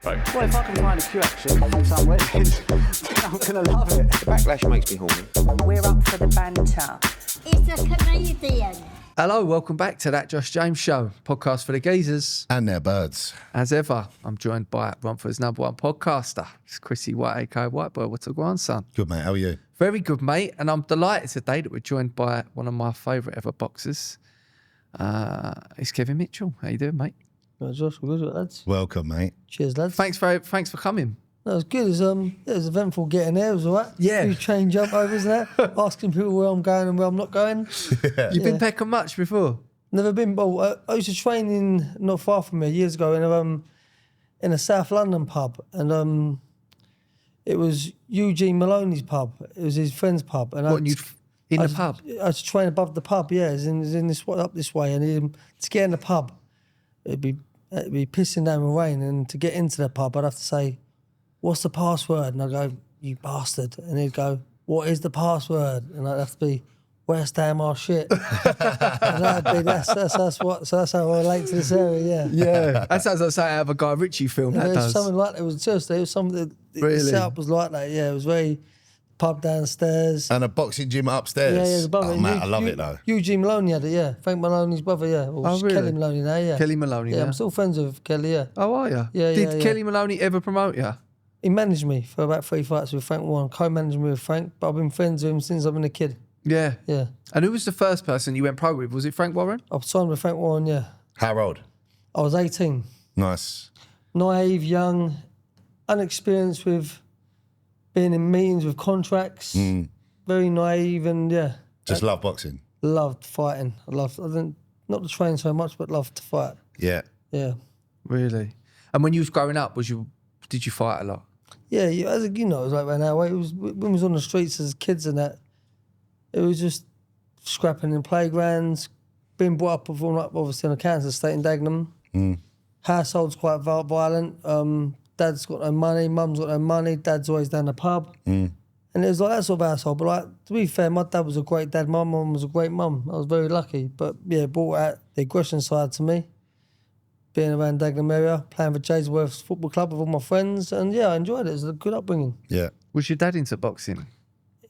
Right. Well, if I can find a queue action from somewhere, then I'm going to love it. The backlash makes me horny. We're up for the banter. It's a Canadian. Hello, welcome back to That Josh James Show, podcast for the geezers. And their birds. As ever, I'm joined by Romford's number one podcaster. It's Chrissy White, aka White Boy. What's a grandson? Good, mate. How are you? Very good, mate. And I'm delighted today that we're joined by one of my favourite ever boxers. It's Kevin Mitchell. How you doing, mate? Right, Josh, we're good, lads. Welcome, mate. Cheers, lads. Thanks for coming. That was good. It was eventful getting there. It was all right. Yeah. A few train jump overs there. Asking people where I'm going and where I'm not going. You've been Peckham much before? Never been. Well, I used to train in not far from here years ago in a South London pub, and it was Eugene Maloney's pub. It was his friend's pub, and in the pub. I used to train above the pub. Yeah, it's in this up this way, and to get in the pub, it'd be pissing down with rain, and to get into the pub, I'd have to say, "What's the password?" And I'd go, "You bastard," and he'd go, "What is the password?" And I'd have to be, "West Ham our shit." And that's how I relate to this area. Yeah. Yeah, that sounds like something out of a Guy Ritchie film. Yeah, That it was does. something like that. It was just the Really? setup was like that. Yeah, it was very pub downstairs. And a boxing gym upstairs. Yeah, there's above oh, it. mate, I love it, though. Eugene Maloney had it, yeah. Frank Maloney's brother, yeah. Or Oh, really? Kelly Maloney now, yeah. Kelly Maloney. Yeah, now. I'm still friends with Kelly, yeah. Oh, are you? Yeah, Did yeah. Kelly Maloney ever promote you? He managed me for about 3 fights with Frank Warren, co-managed me with Frank, but I've been friends with him since I've been a kid. Yeah. Yeah. And who was the first person you went pro with? Was it Frank Warren? I've signed with Frank Warren, yeah. How old? I was 18. Nice. Naive, young, unexperienced with being in meetings with contracts. Very naive and, yeah. Just love boxing. Loved fighting. I didn't, not to train so much, but loved to fight. Yeah. Yeah. Really? And when you was growing up, did you fight a lot? Yeah, it was like right now. It was when we was on the streets as kids and that. It was just scrapping in playgrounds, being brought up obviously on a council estate in Dagenham. Household's quite violent. Dad's got no money, mum's got no money, dad's always down the pub. And it was like that sort of household. But like, to be fair, my dad was a great dad, my mum was a great mum. I was very lucky. But yeah, brought out the aggression side to me. Being around Dagenham area, playing for Jaysworth Football Club with all my friends. And yeah, I enjoyed it. It was a good upbringing. Yeah. Was your dad into boxing?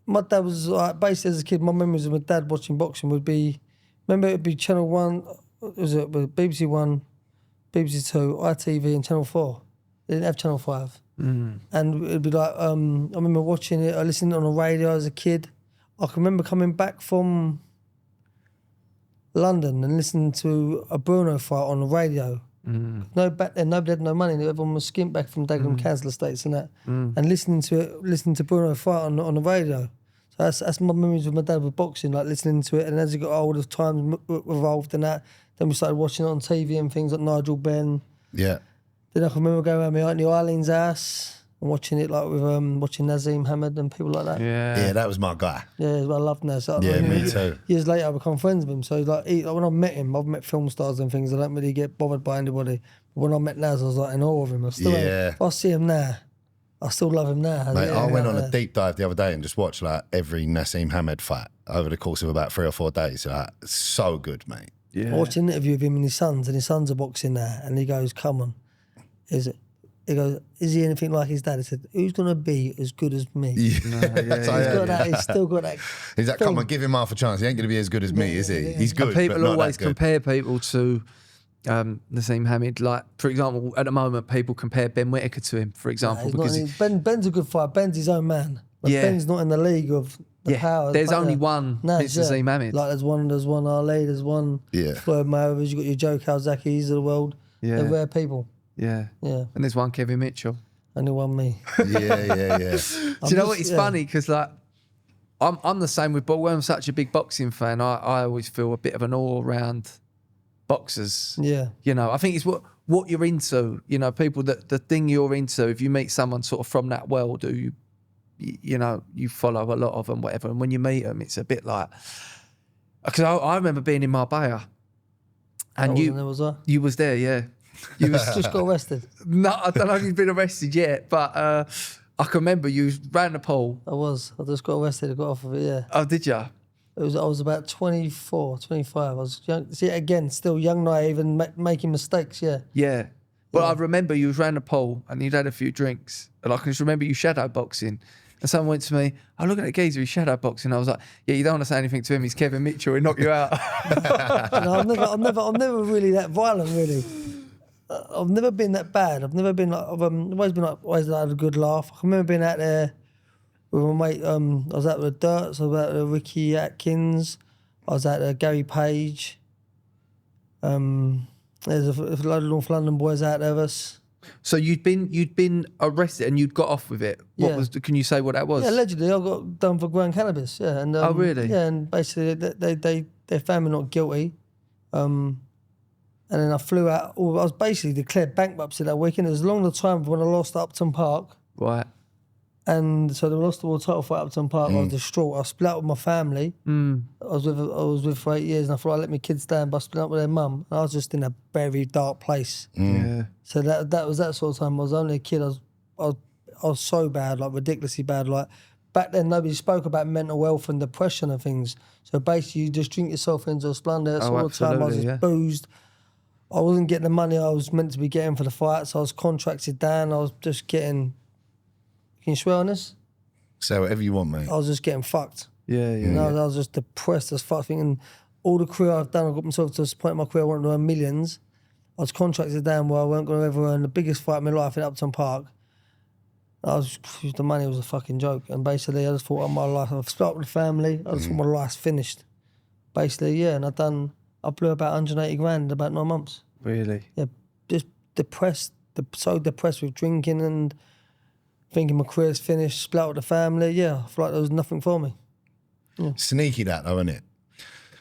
My dad was like, basically as a kid, my memories of my dad watching boxing would be, remember it'd be Channel 1, was it BBC 1, BBC 2, ITV and Channel 4. They didn't have Channel 5. And it'd be like, I remember watching it, I listened on the radio as a kid. I can remember coming back from London and listening to a Bruno fight on the radio. No, back then nobody had no money. Everyone was skint back from Dagenham Council Estates and that, and listening to Bruno fight on the radio. So that's my memories of my dad with boxing, like listening to it. And as he got older, times evolved and that. Then we started watching it on TV and things like Nigel Benn. Yeah. Then I can remember going around my Auntie Eileen's house and watching it like with watching Nazim Hamid and people like that. Yeah, that was my guy. Yeah, I loved Naz. So Yeah, me too. Years later, I become friends with him. So like when I met him, I've met film stars and things. I don't really get bothered by anybody. But when I met Naz, I was like in awe of him. I still, if I see him now, I still love him now. Mate, I went on a deep dive the other day and just watched like every Nassim Hamed fight over the course of about 3 or 4 days. Like, so good, mate. Yeah. I watched an interview of him and his sons are boxing now, and he goes, "Come on, He goes, is he anything like his dad?" He said, "Who's going to be as good as me?" He's He's still got that. He's like, come on, give him half a chance. He ain't going to be as good as me, is he? He's good, And people but not always that good. compare people to Nassim Hamid. Like, for example, at the moment, people compare Ben Whittaker to him, for example. Ben's a good fighter. Ben's his own man. But Ben's not in the league of the power. There's only one Nassim Hamid. Like there's one Ali, there's one Floyd Mayweather, you've got your Joe Calzakis of the world. Yeah. They're rare people. Yeah. Yeah. And there's one Kevin Mitchell. Only one me. Yeah. Do you know what? It's funny because like I'm the same with, but when I'm such a big boxing fan, I always feel a bit of an all-round boxers. Yeah. You know, I think it's what you're into. You know, people that the thing you're into. If you meet someone sort of from that world who you follow a lot of and whatever, and when you meet them, it's a bit like because I remember being in Marbella, and you was there, yeah. You was just got arrested. No, I don't know if you've been arrested yet, but I can remember you ran the pool. I just got arrested. I got off of it, yeah. Oh, did you? I was about 24, 25. I was young. See, again, still young, naive and making mistakes, yeah. Yeah. But I remember you was round the pool and you'd had a few drinks. And I can just remember you shadow boxing. And someone went to me, "Oh, look at that geezer, he's shadow boxing." I was like, "Yeah, you don't want to say anything to him. He's Kevin Mitchell. He'll knock you out." No, I'm never really that violent. Really, I've never been that bad. I've never been like. I've always had a good laugh. I remember being out there with my mate. I was out with the Dirts. I was out with Ricky Atkins. I was out with Gary Page. There's a load of North London boys out there with us. So you'd been arrested and you'd got off with it. What Yeah. was? Can you say what that was? Yeah, allegedly I got done for growing cannabis. Yeah, and Oh, really? Yeah, and basically they found me not guilty. And then I flew out. I was basically declared bankruptcy that weekend. It was along the time when I lost Upton Park. Right. And so they lost the world title for Upton Park. I was distraught. I split up with my family. I was with for 8 years, and I thought I'd let my kids down by splitting up with their mum. And I was just in a very dark place. Yeah. So that was that sort of time. I was only a kid. I was so bad, like ridiculously bad. Like back then, nobody spoke about mental health and depression and things. So basically, you just drink yourself into a splendour. All the time I was just boozed. I wasn't getting the money I was meant to be getting for the fights. I was contracted down. I was just getting. Can you swear on this? Say whatever you want, mate. I was just getting fucked. Yeah. You know, I was just depressed as fuck. Thinking all the career I've done, I got myself to this point in my career I wanted to earn millions. I was contracted down where I weren't going to ever earn the biggest fight of my life in Upton Park. The money was a fucking joke. And basically, I just thought, my life, I've split up with the family. I just thought my life's finished. Basically, yeah. And I blew about 180 grand in about 9 months. Really? Yeah, just depressed, so depressed with drinking and thinking my career's finished, split up with the family. Yeah, I feel like there was nothing for me. Yeah. Sneaky that though, isn't it?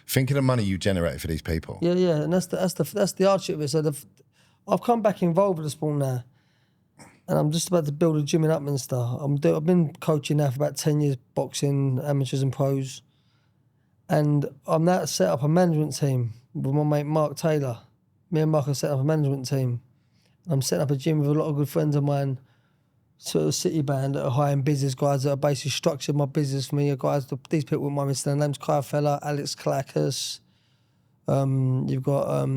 Think of the money you generate for these people. Yeah, and that's the hardship of it. So I've come back involved with the sport now, and I'm just about to build a gym in Upminster. I've been coaching now for about 10 years, boxing, amateurs and pros, and I'm now set up a management team with my mate Mark Taylor. Me and Mark have set up a management team. I'm setting up a gym with a lot of good friends of mine, sort of city band that are high-end business guys that are basically structured my business for me. These people wouldn't mind me saying their names: Kyle Feller, Alex Kalakis. You've got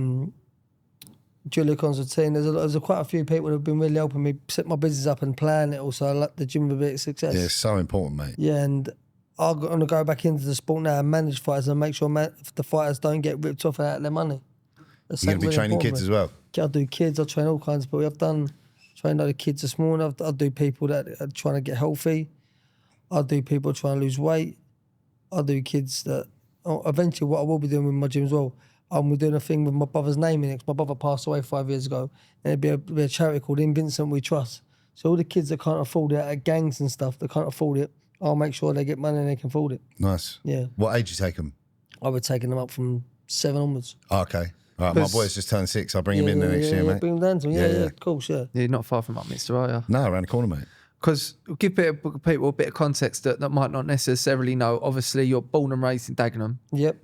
Julia Constantine. There's quite a few people that have been really helping me set my business up and plan it. Also, I like the gym with a bit of success. Yeah, it's so important, mate. Yeah, and I'm going to go back into the sport now and manage fighters and make sure the fighters don't get ripped off out of their money. You're going to be training kids as well? I do kids. I train all kinds of people. I've trained other kids this morning. I do people that are trying to get healthy. I do people trying to lose weight. I do kids that... eventually, what I will be doing with my gym as well, I'm doing a thing with my brother's name in it, 'cause my brother passed away 5 years ago, and it'd be a charity called In Vincent We Trust. So all the kids that can't afford it, gangs and stuff, that can't afford it, I'll make sure they get money and they can afford it. Nice. Yeah. What age you take them? I would taking them up from 7 onwards. Oh, okay. All right, my boy's just turned 6. I'll bring him in the next year, mate. Bring them down to me. Yeah, of course, yeah. You're not far from Upminster, are you? No, around the corner, mate. Because give people a bit of context that might not necessarily know. Obviously, you're born and raised in Dagenham. Yep.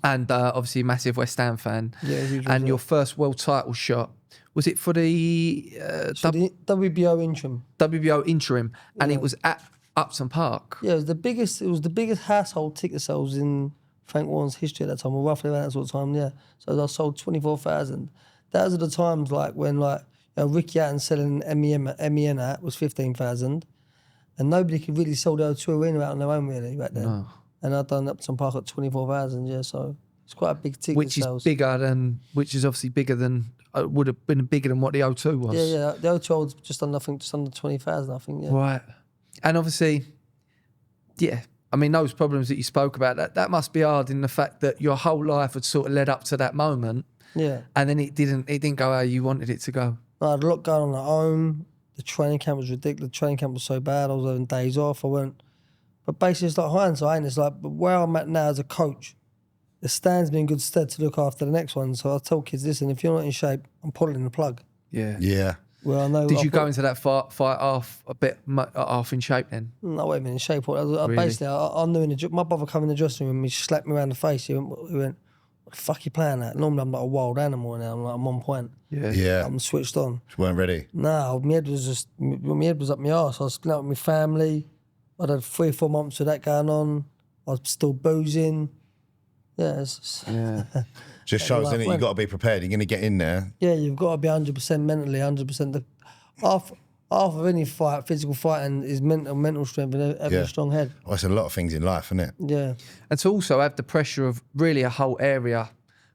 And obviously a massive West Ham fan. Yeah, huge and result. your first world title shot, was it for the The WBO interim. WBO interim? And it was at Upton Park. Yeah, it was the biggest household ticket sales in Frank Warren's history at that time, or roughly around that sort of time, yeah. So I sold 24,000. Those are the times when Ricky Atten selling MEN at was 15,000, and nobody could really sell the O2 Arena out on their own really back then. No. And I'd done Upton Park at 24,000, yeah. So it's quite a big ticket sales. Which is obviously bigger than would have been bigger than what the O2 was. Yeah. The O2 was just under 20,000, I think. Yeah. Right, and obviously, yeah. I mean, those problems that you spoke about, that must be hard in the fact that your whole life had sort of led up to that moment. Yeah. And then it didn't go how you wanted it to go. I had a lot going on at home. The training camp was ridiculous. The training camp was so bad. I was having days off. But basically it's like hindsight. It's like, but where I'm at now as a coach, it stands me in good stead to look after the next one. So I tell kids, listen, if you're not in shape, I'm pulling the plug. Yeah. Yeah. Well, I know. Did you go into that fight half in shape then? No, wait a minute, in shape. Really? Basically, I knew my brother come in the dressing room and he slapped me around the face. He went, what the fuck you playing at? Normally I'm like a wild animal now. I'm on point. Yeah. I'm switched on. Just weren't ready. No, my head was up my arse. I was split up with my family. I'd had 3 or 4 months of that going on. I was still boozing. Yeah. Just shows, Like, innit? You got to be prepared. You're going to get in there. Yeah, you've got to be 100% mentally, 100%. Half of any fight, physical fighting, is mental strength and having a strong head. Well, it's a lot of things in life, isn't it? Yeah. And to also have the pressure of really a whole area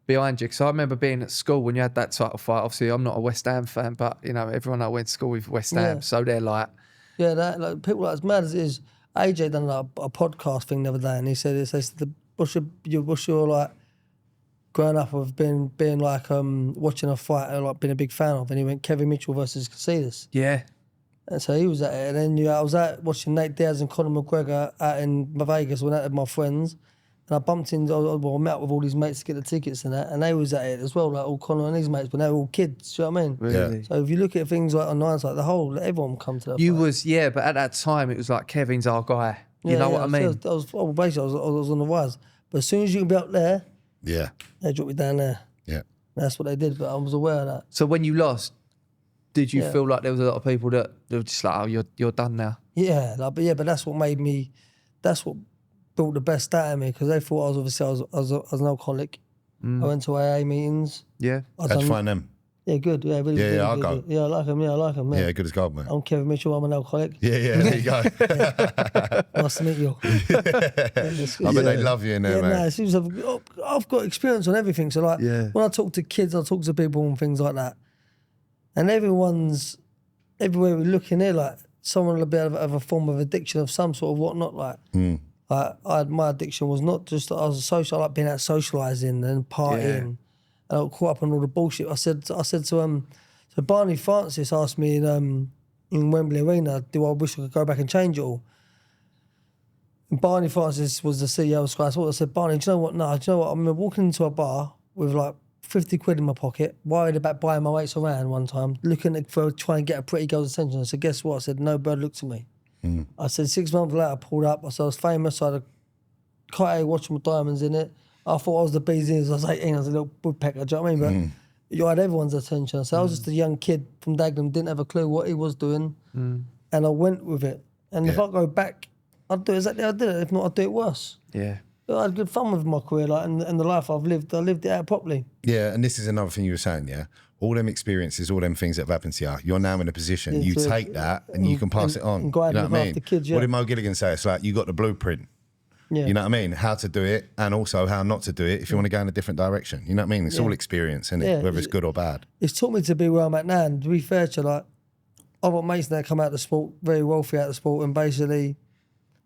behind you. Because I remember being at school when you had that title fight. Obviously, I'm not a West Ham fan, but, you know, everyone I went to school with West Ham. Yeah. So they're like... Yeah, that, like, people like, as mad as it is, AJ done like a podcast thing the other day, and he said, what's your like, growing up of being like, watching a fight and like being a big fan of, and he went Kevin Mitchell versus Casidas. Yeah. And so he was at it, and then I was out watching Nate Diaz and Conor McGregor out in Vegas when I had my friends, and I bumped into, I met up with all these mates to get the tickets and that, and they was at it as well, like all Conor and his mates, but they were all kids, do you know what I mean? Really? Yeah. So if you look at things like online, it's like everyone come to that You fight. was, yeah, but at that time it was like Kevin's our guy. You know what I mean? I was on the rise. But as soon as you can be up there, Yeah. they drop me down there. Yeah. That's what they did, but I was aware of that. So when you lost, did you Yeah. feel like there was a lot of people that were just like, oh, you're done now? Yeah, like, but that's what made me, that's what built the best out of me, because they thought I was an alcoholic. I went to AA meetings. Yeah. How'd you find them? Yeah, good. Yeah, really, Yeah, really I'll good. go. Yeah, I like them. Yeah, I like them. Yeah, good as gold, mate. I'm Kevin Mitchell. I'm an alcoholic. Yeah, there you go. Nice to meet you. I bet they love you in there, Yeah, mate. no, it seems I've got experience on everything. So like, Yeah. when I talk to kids, I talk to people and things like that, and everywhere we look in there, like someone will be able to have a form of addiction of some sort of whatnot. Like, my addiction was not just that I was a social. I like being out socialising and partying. And I got caught up on all the bullshit. I said to so Barney Francis asked me in Wembley Arena, do I wish I could go back and change it all? And Barney Francis was the CEO of Sky Sports. I said, Barney, do you know what? No, do you know what? I'm walking into a bar with like 50 quid in my pocket, worried about buying my mates around one time, looking for trying to get a pretty girl's attention. I said, guess what? I said, no bird looked at me. I said, 6 months later, I pulled up. I said, I was famous. I had a Cartier watch with diamonds in it. I thought I was the bee's ears. I was 18. I was a little woodpecker. Do you know what I mean? But you had everyone's attention. So I was just a young kid from Dagenham, didn't have a clue what he was doing, and I went with it. And if I go back, I'd do exactly how I did it. If not, I'd do it worse. Yeah. But I had good fun with my career, like, and the life I've lived. I lived it out properly. Yeah, and this is another thing you were saying, yeah? All them experiences, all them things that have happened to you, you're now in a position, you to- take that and you can pass it on. and go out you know and what I look mean? after kids, yeah. What did Mo Gilligan say? It's like, you got the blueprint. Yeah. You know what I mean? How to do it and also how not to do it if you want to go in a different direction. You know what I mean? It's all experience, isn't it? Yeah. Whether it's good or bad. It's taught me to be where I'm at now. And to be fair to like, I've got mates that come out of the sport, very wealthy out of the sport, and basically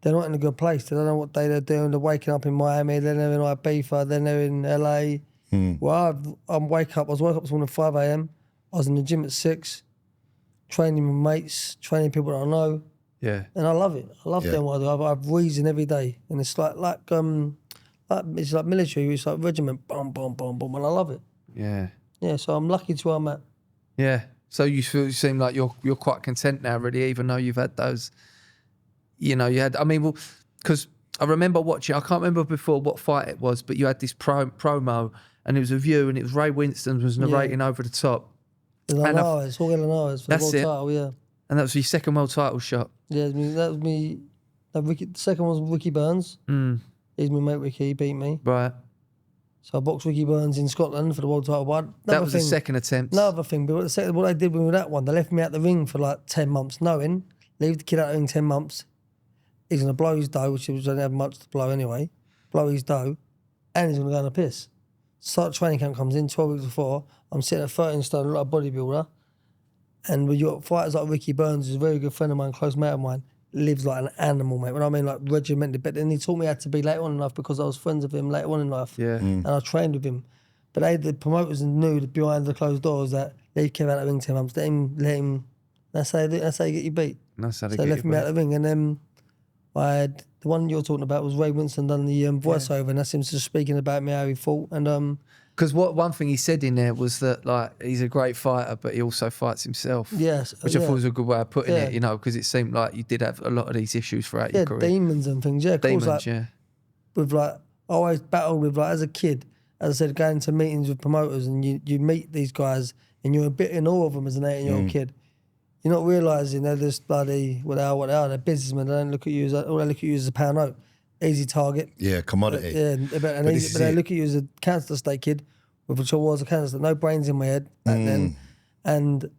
they're not in a good place. They don't know what day they're doing. They're waking up in Miami, then they're in Ibiza, then they're in LA. Well, I was woke up this morning at 5 a.m. I was in the gym at 6, training with mates, training people that I know. Yeah. And I love it. I love doing what I do. I have reason every day. And it's like it's like military, it's like regiment, boom, boom, boom, boom, and I love it. Yeah. Yeah, so I'm lucky to where I'm at. Yeah. So you seem like you're quite content now, really, even though you've had those, you know, you had, I mean, well, because I remember watching, I can't remember before what fight it was, but you had this promo and it was a view and it was Ray Winston was narrating over the top. Linares, Jorge Linares for the That's world it. title, yeah. And that was your second world title shot. Yeah, that was me. The second one was Ricky Burns. He's my mate Ricky, he beat me. Right. So I boxed Ricky Burns in Scotland for the world title. But That was the second attempt. Another thing, but what they did with that one, they left me out the ring for like 10 months, knowing, leave the kid out the ring 10 months, he's going to blow his dough, which he was going to have much to blow anyway, blow his dough, and he's going to go on a piss. Start training camp comes in 12 weeks before, I'm sitting at 13 stone, like a bodybuilder, and with your fighters like Ricky Burns, who's a very good friend of mine, close mate of mine, lives like an animal, mate. When I mean like regimented, but then he taught me how to be later on in life because I was friends with him later on in life. Yeah. And I trained with him. But the promoters knew that behind the closed doors that leave Kev out of the ring 10 months, let him, that's how you get you beat. That's how they So they get left you me back. out of the ring. And then I had, the one you're talking about was Ray Winston done the voiceover, and that's him just speaking about me, how he fought. And Because one thing he said in there was that like he's a great fighter, but he also fights himself. yes, Which I thought was a good way of putting Yeah. it, you know, because it seemed like you did have a lot of these issues throughout your career. demons and things. Yeah, of course, Demons, like, yeah. with like, I always battled with like, as a kid, as I said, going to meetings with promoters and you meet these guys and you're a bit in awe of them as an 18-year-old kid. You're not realising they're just bloody, what they are, they're businessmen. They don't look at you as, all they look at you as a pound note. Easy target. Yeah, commodity. Yeah, but this is they it. look at you as a council estate kid which I was a candidate, no brains in my head back then, and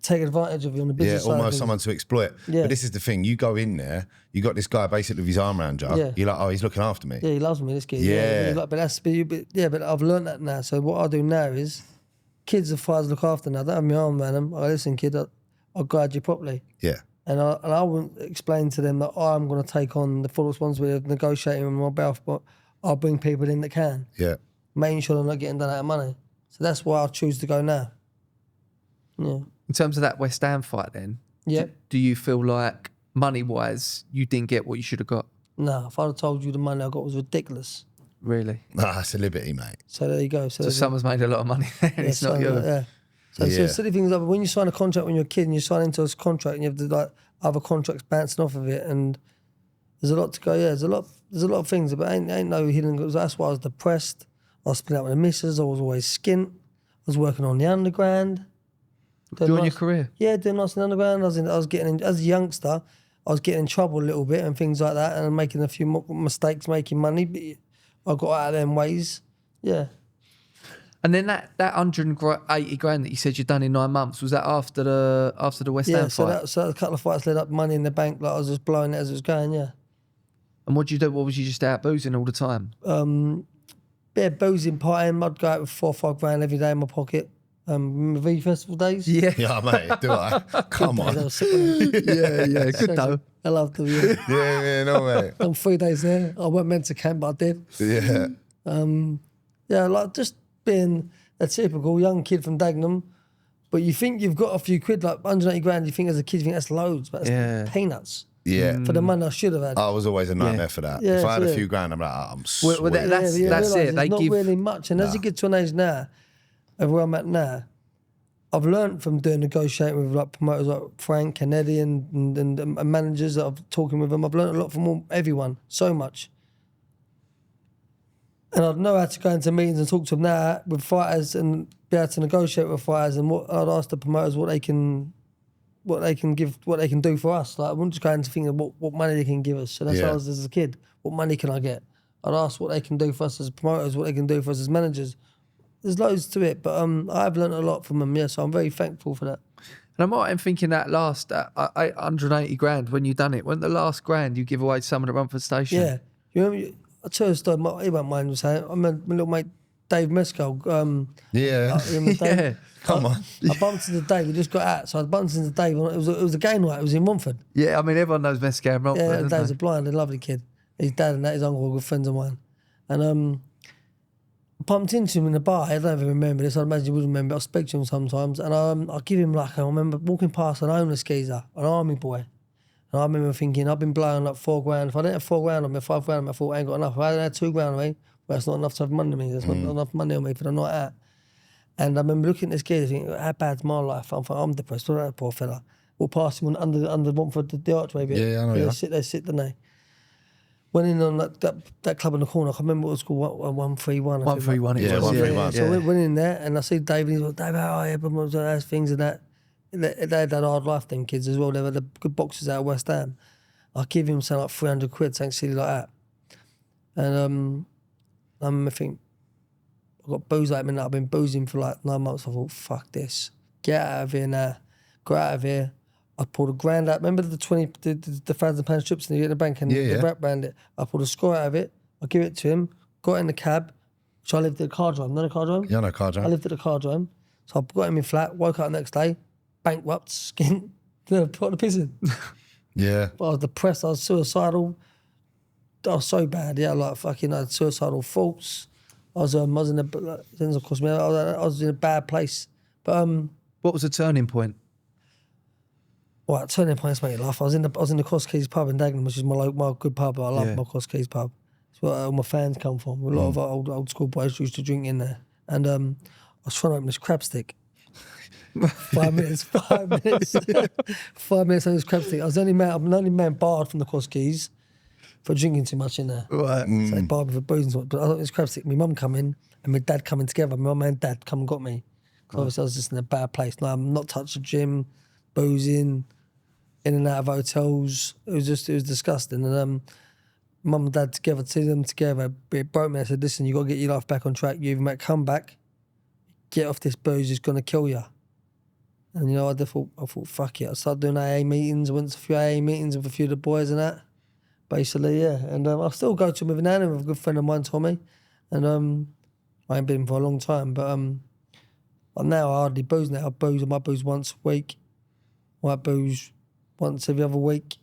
take advantage of you on the business side. Almost someone to exploit. Yeah. But this is the thing, you go in there, you got this guy basically with his arm around you, Yeah. you're like, oh, he's looking after me. Yeah, he loves me, this kid. Yeah. But I've learned that now. So what I do now is, kids are far to look after now. I don't have my arm around them. Listen, kid, I'll guide you properly. Yeah. And I wouldn't explain to them that I'm going to take on the full responsibility of negotiating with my behalf, but I'll bring people in that can. Yeah. Making sure they're not getting done out of money. So that's why I choose to go now. Yeah. In terms of that West Ham fight, then, Yeah. do you feel like money-wise you didn't get what you should have got? No, if I'd have told you the money I got was ridiculous. Really? Nah, that's a liberty, mate. So there you go. So someone's made a lot of money there and it's not you. Yeah. So silly things like when you sign a contract when you're a kid and you sign into a contract and you have the like other contracts bouncing off of it and there's a lot to go. Yeah, there's a lot of things, but ain't no hidden. That's why I was depressed. I was split out with the missus. I was always skint. I was working on the underground. During your career? Yeah, doing nice in the underground. I was getting as a youngster. I was getting in trouble a little bit and things like that, and making a few mistakes, making money. But I got out of them ways. Yeah. And then that 180 grand that you said you'd done in 9 months, was that after the West Ham fight? So a couple of fights led up, money in the bank, like I was just blowing it as it was going, yeah. And what did you do? What was you just out boozing all the time? Yeah, boozing, partying. I'd go out with 4 or 5 grand every day in my pocket. Remember V Festival days? Yeah. Yeah, mate, do I? Come on. I was sick of them. yeah. Good though. I loved them, yeah. Yeah, no, mate. I'm 3 days there. I wasn't meant to camp, but I did. Yeah. Yeah, like just being a typical young kid from Dagenham, but you think you've got a few quid, like 180 grand, you think as a kid, you think that's loads, but it's peanuts. Yeah. For the money I should have had. I was always a nightmare for that. Yeah, If I had yeah. a few grand, I'm like, oh, I'm sweet. Well, that's you realise it. They It's not give really much. And as you get to an age now, of where I'm at now, I've learned from doing negotiating with like promoters like Frank and Eddie and managers that I'm talking with them. I've learned a lot from everyone, so much. And I'd know how to go into meetings and talk to them now with fighters and be able to negotiate with fighters. And what I'd ask the promoters what they can do for us. Like I wouldn't just go into thinking what money they can give us. So that's how I was as a kid. What money can I get? I'd ask what they can do for us as promoters, what they can do for us as managers. There's loads to it, but I've learned a lot from them. Yeah, so I'm very thankful for that. And I'm right in thinking that last 180 grand when you done it, when the last grand you give away to someone at Rumford Station. Yeah, you remember? I'll tell you a story. He won't mind me saying. I mean, my little mate Dave Mescal. Yeah. Yeah. Come on. I bumped into Dave. We just got out, so I bumped into Dave. It was a game night. It was in Romford. Yeah, I mean everyone knows Mescal and Romford. Yeah, doesn't Dave's they? a blind and lovely kid. His dad and his uncle were good friends of mine. And I bumped into him in the bar. I don't even remember this. I imagine you would remember. I speak to him sometimes. And I give him I remember walking past an homeless geezer, an army boy. And I remember thinking, I've been blowing like 4 grand. If I didn't have 4 grand on me, 5 grand on me, I thought I ain't got enough. If I hadn't had 2 grand on me, well, that's not enough to have money on me. That's not enough money on me for the night out. And I remember looking at this geezer thinking, how bad's my life? I'm depressed. Look at that poor fella. We'll pass him under Romford, the archway bit. Yeah, I know, They yeah. sit, don't they? Went in on that club in the corner. I can't remember what it was called. 131. 131 it Yeah, was. 131. So I went in there and I see Dave and he's like, Dave, how are you? But those things and that. They had that hard life, them kids as well. They were the good boxers out of West Ham. I give him something like 300 quid, something silly like that. And I think I got booze like I've been boozing for like 9 months. I thought, fuck this. Get out of here now. Go out of here. I pulled a grand out. Remember the £1,000 strips in the bank and the wrap around it? I pulled a score out of it. I give it to him. Got in the cab. So I lived at the car drome. Know the car drome? Yeah, no, car I drive. lived at the car drome. So I got him in flat. Woke up the next day. Bankrupt. Skin. Put on the piss in. Yeah. I was depressed. I was suicidal. I was so bad. Yeah, like fucking I had suicidal thoughts. I was in a things of course. I was in a bad place. But What was the turning point? well, turning points make you laugh. I was in the Cross Keys pub in Dagenham, which is my good pub. I love my Cross Keys pub. It's where all my fans come from. A lot of old school boys used to drink in there. And I was trying to open this crab stick. 5 minutes. 5 minutes. 5 minutes on this crab stick. I'm the only man barred from the Cross Keys for drinking too much in there. Right. So they barred me for boozing too much. But I got this crab stick. My mum come in and my dad coming together. My mum and dad come and got me. Obviously I was just in a bad place. No, I'm not touched the gym, boozing, in and out of hotels. It was disgusting. And mum and dad together, two of them together, it broke me. I said, listen, you got to get your life back on track. You either make come back get off this booze, it's gonna kill you. And you know, I thought, fuck it. I started doing AA meetings. I went to a few AA meetings with a few of the boys and that. Basically, yeah. And I still go to them every now and then with a good friend of mine, Tommy. And I ain't been for a long time, but now I hardly booze now. I might booze once a week. I might booze once every other week.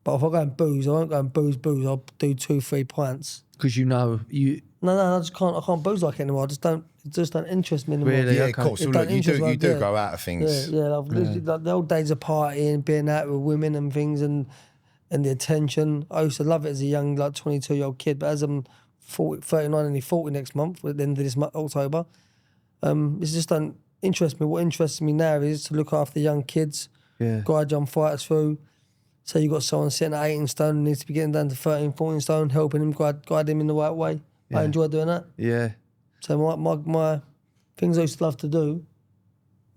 But if I go and booze, I won't go and booze. I'll do 2-3 pints. Because you know you. No, I just can't. I can't booze like it anymore. It just don't interest me anymore. Really? Yeah, Okay. of course. So It look, don't you interest do me, yeah. go out of things. Yeah, like the old days of partying, being out with women and things, and the attention. I used to love it as a young, like 22-year-old kid. But as I'm 39, nearly 40 next month, at the end of this October, it just don't interest me. What interests me now is to look after young kids, guide young fighters through. So you got someone sitting at 18 stone, needs to be getting down to 13, 14 stone, helping him, guide him in the right way. Yeah. I enjoy doing that. Yeah. So my things I used to love to do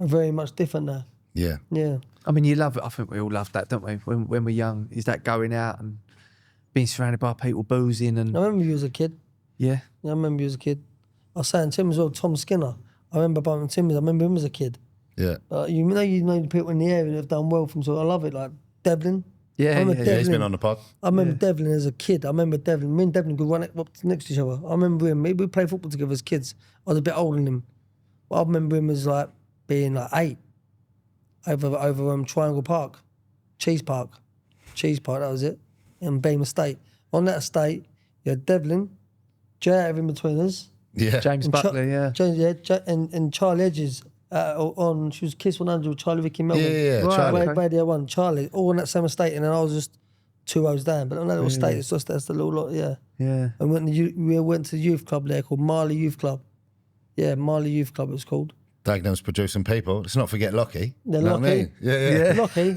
are very much different now. Yeah. Yeah. I mean, you love it. I think we all love that, don't we? When we're young, is that going out and being surrounded by people boozing and I remember you as a kid. yeah. I remember you as a kid. I was saying Tim as well, Tom Skinner. I remember bumping Tim. I remember him as a kid. Yeah. You know the people in the area that have done well from so I love it, like Devlin. Yeah, I remember Yeah, he's been on the pod. I remember Devlin as a kid. I remember Devlin. Me and Devlin could run up next to each other. I remember him. We played football together as kids. I was a bit older than him. But I remember him as like being like 8 over Triangle Park, Cheese Park, that was it, in Beam Estate. On that estate, you had Devlin, Jay out of in between us. Yeah. James and Buckley, yeah. And Charlie Edges on, she was Kiss 100 with Charlie Vicky Melvin. Yeah, Right, Charlie. okay. Radio 1, Charlie, all in that same estate, and then I was just 2 rows down. But on that little estate, it's just that's the little lot, yeah. Yeah. And we went to the youth club there called Marley Youth Club. Yeah, Marley Youth Club it was called. Dagenham's producing people. Let's not forget Lockie. Yeah, Know what I Lockie. mean? Yeah. Lockie.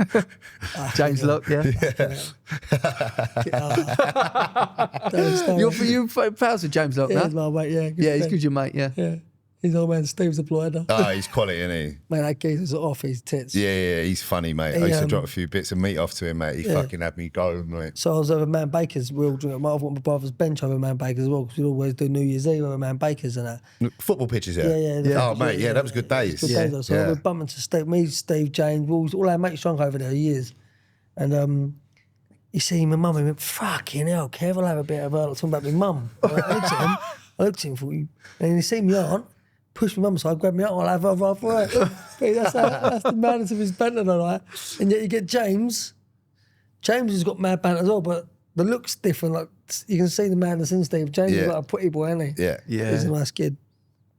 James Locke, yeah. You're pals with James Locke Yeah, now? he's my mate, yeah. Yeah, he's good, your mate, yeah. Yeah. He's old man Steve's employed now. Oh, he's quality, isn't he? Man, that geezer's off his tits. Yeah, he's funny, mate. I He, used to drop a few bits of meat off to him, mate. He fucking had me go, mate. So I was over Man Baker's. We all drink. I've got my brother's bench over Man Baker's as well because we always do New Year's Eve over Man Baker's and that. Football pitches, Yeah. Oh, mate, yeah, that was good days. Good days, though. So we're bumping to Steve, me, Steve, James, all our mates drunk over there years. And you see my mum, he went, fucking hell, Kev, I'll have a bit of talking about my mum. I looked at him, thought, and he see me aunt, pushed my mum aside, grabbed me out, I'll have her right for it. That's the madness of his banter, like. And yet you get James. James has got mad banter as well, but the look's different. Like you can see the madness in Steve. James is like a pretty boy, isn't he? Yeah. He's a nice kid.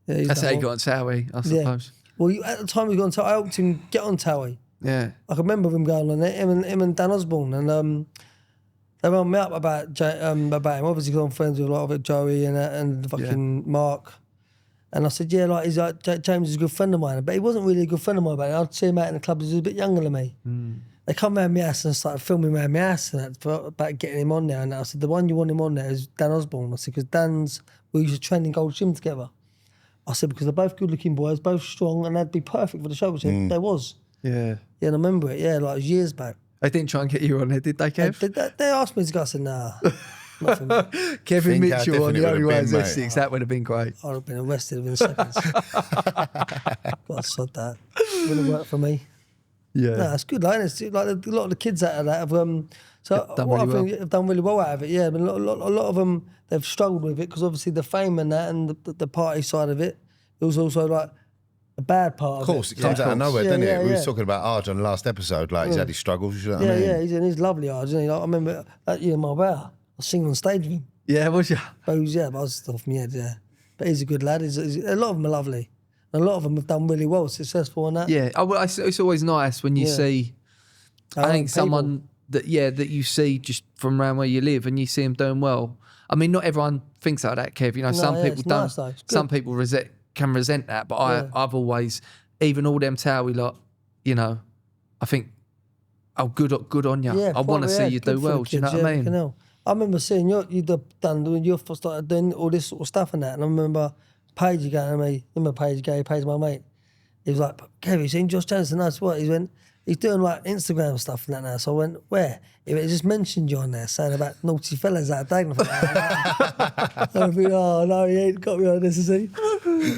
Yeah, he's That's how done you well. got on Towie, I suppose. Well, at the time he got on Towie, I helped him get on Towie. Yeah. I can remember him going on there, him and Dan Osborne, and they wound me up about him. Obviously, because I'm friends with a lot of it, Joey and fucking Mark. And I said, yeah, like he's like James is a good friend of mine, but he wasn't really a good friend of mine. But I'd see him out in the club. He was a bit younger than me. They come round my house and started filming around my house and that about getting him on there. And I said, the one you want him on there is Dan Osborne. I said, because we used to train in Gold Gym together. I said, because they're both good-looking boys, both strong, and they'd be perfect for the show. Which they was. Yeah. Yeah, and I remember it. Yeah, like years back. They didn't try and get you on there, did they, Kev? They asked me to go. I said, nah. Nothing. Kevin Think how Mitchell on different it the only would way have is been, Essex, that would have been great. I'd have been arrested within seconds. God, sod that. Wouldn't have worked for me. Yeah. No, it's good, like, it's like a lot of the kids out of that have Done what really I think have done really well out of it. Yeah, but a lot of them they've struggled with it because obviously the fame and that and the party side of it. It was also like a bad part. Of course, it comes out of nowhere, doesn't it? We was talking about Arj on the last episode, like he's had his struggles, you know what I mean? Yeah, he's lovely, isn't he? Like, I remember that year in Marbella, I was singing on stage with him. Yeah, was you? But I was off my head, yeah. But he's a good lad. A lot of them are lovely. And a lot of them have done really well, successful in that. Yeah, it's always nice when you see, I think someone that you see just from around where you live and you see them doing well. I mean, not everyone thinks like that, Kev. You know, some people it's don't. nice, though. It's good. Some people can resent that, but I've always, even all them Towie lot, you know, I think, oh, good on you. Yeah, I want to see you good do for well. the Do you know kids, what I mean? fucking hell. I remember seeing you'd done when you first started doing all this sort of stuff and that. And I remember Paige going to me, Paige, my mate. He was like, Kev, you seen Josh Johnson? That's what he went. he's doing like Instagram stuff and that now. So I went, where? If it just mentioned you on there saying about naughty fellas out of Dagenham. I'd be, oh no, he ain't got me on this, is he?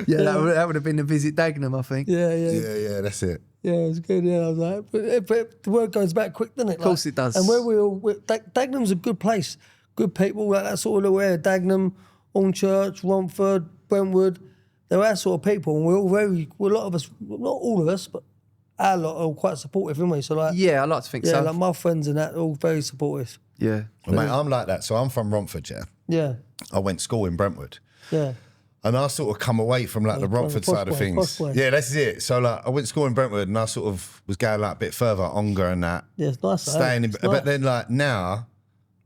Yeah, that would have been a visit Dagenham, I think. Yeah, that's it. Yeah, it was good. Yeah, I was like, but the word goes back quick, doesn't it? Of course it does. And where Dagenham's a good place. Good people, like that sort of little area. Dagenham, Hornchurch, Romford, Brentwood. They're our sort of people, and we're a lot of us, not all of us, but our lot are all quite supportive, aren't we? So like, Yeah, I like to think yeah, so. like my friends and that are all very supportive. Yeah. Well, mate, I'm like that. So I'm from Romford, yeah. Yeah, I went to school in Brentwood. yeah. And I sort of come away from like the Romford side of things. Yeah, that's it. So like I went to school in Brentwood and I sort of was going like a bit further, Ongar and that. Yeah, it's nice. Staying in, but then like now,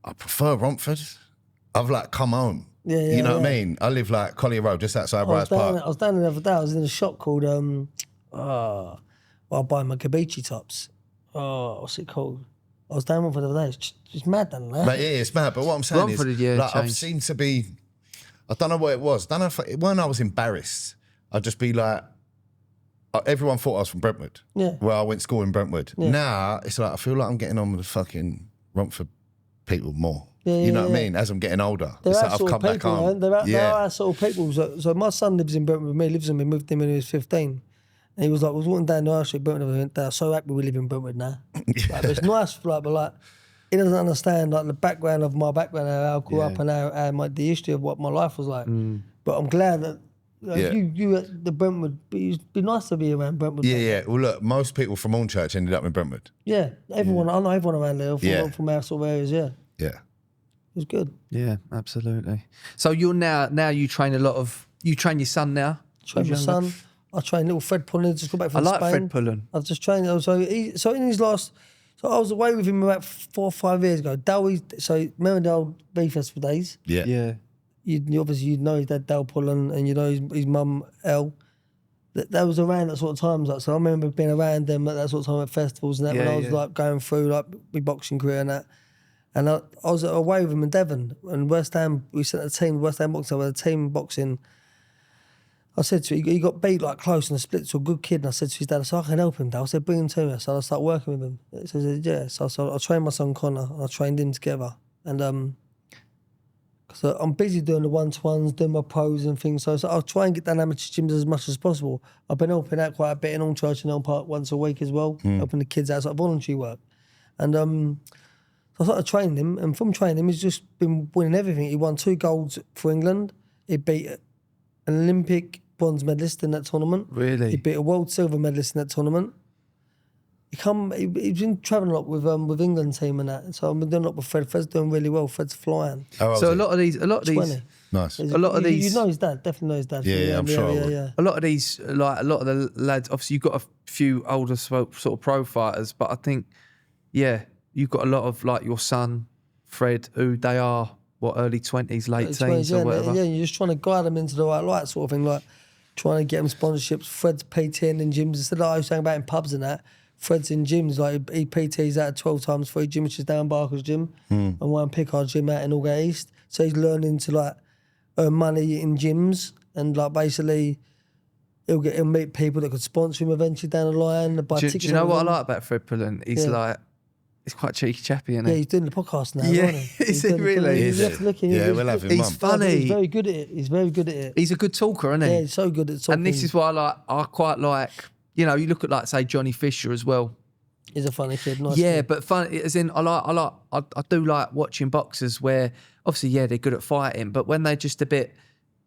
I prefer Romford. I've like come home. Yeah, you know what I yeah. mean? I live like Collier Road, just outside I was Rise Park. I was down there the other day. I was in a shop called well, I buy my Gabici tops. Oh, what's it called? I was down one for the other day. It's mad down there. Mate, yeah, it's mad. But what I'm saying Romford, is, yeah, like, I've changed. seen to be. I don't know what it was. Don't know if when I was embarrassed, I'd just be like, everyone thought I was from Brentwood. Yeah. Well, I went to school in Brentwood. Yeah. Now it's like I feel like I'm getting on with the fucking Romford people more. Yeah, you know yeah, what I yeah. mean? As I'm getting older, They're it's our like I've sort come of back people, home. man. They're yeah. our sort of people. So my son lives in Brentwood with me, lives with me, moved in when he was 15. And he was like, was walking down the high street, Brentwood, and they're so happy we live in Brentwood now. Like, but it's nice, like, but like, he doesn't understand like the background of my background, how I grew up and how the history of what my life was like. But I'm glad that Yeah. you at the Brentwood, it'd be nice to be around Brentwood. Yeah, man. yeah. Well, look, most people from Hornchurch ended up in Brentwood. Yeah, everyone, I know everyone around there from our sort of areas, yeah. Yeah. It was good. Yeah, absolutely. So you're now you train you train your son now? Train my Who's younger? son. I trained little Fred Pullen, just got back I from like Spain. Fred Pullen. I've just trained. So in his last, so I was away with him about 4 or 5 years ago. So remember the old B Festival days? Yeah. Yeah. You obviously know his dad Dal Pullen and you know his mum Elle. That was around that sort of times. Like, so I remember being around them at that sort of time at festivals and that when I was like going through like my boxing career and that. And I was away with him in Devon and West Ham. We sent a team, West Ham boxing, with a team boxing. I said to him, he got beat like close in the split to a good kid. And I said to his dad, I said, I can help him, Dad. I said, bring him to me. So I started working with him. So he said, yeah. So I trained my son Connor and I trained him together. And because I'm busy doing the one-to-ones, doing my pros and things. So I'll try and get down amateur gyms as much as possible. I've been helping out quite a bit in Hornchurch and Upton Park once a week as well, helping the kids out, sort of voluntary work. And so I started training him, and from training him, he's just been winning everything. He won 2 golds for England. He beat an Olympic bronze medalist in that tournament. Really? He beat a world silver medalist in that tournament. He's been travelling a lot with England team and that. So I've been doing a lot with Fred. Fred's doing really well. Fred's flying. How old So a is he? lot of these 20. Nice. A lot of these- You know his dad, definitely know his dad. Yeah, I'm sure I would. Yeah. a lot of these, like a lot of the lads, obviously you've got a few older sort of pro fighters, but I think, yeah, you've got a lot of like your son, Fred, who they are, early 20s, late teens or whatever. Yeah, you're just trying to guide them into the right light sort of thing, like trying to get them sponsorships. Fred's PTing in gyms. Instead of like I was saying about in pubs and that, Fred's in gyms, like he PTs out of 12 times 3 gym, which is down Barker's gym, and one Pickard gym out in Aldgate East. So he's learning to like earn money in gyms and like basically he'll meet people that could sponsor him eventually down the line. Buy Do tickets you know on what I him. like about Fred Pullen? He's he's quite cheeky chappy, isn't he? Yeah, he's doing the podcast now, Yeah, isn't he? is He's he doing- really? He's Is left he? looking. Yeah, we'll have him He's mum. funny. He's very good at it. He's very good at it. He's a good talker, isn't he? Yeah, he's so good at talking. And this is why I quite like, you know, you look at like say Johnny Fisher as well. He's a funny kid. Nice Yeah, kid. but fun as in I do like watching boxers where obviously they're good at fighting, but when they're just a bit,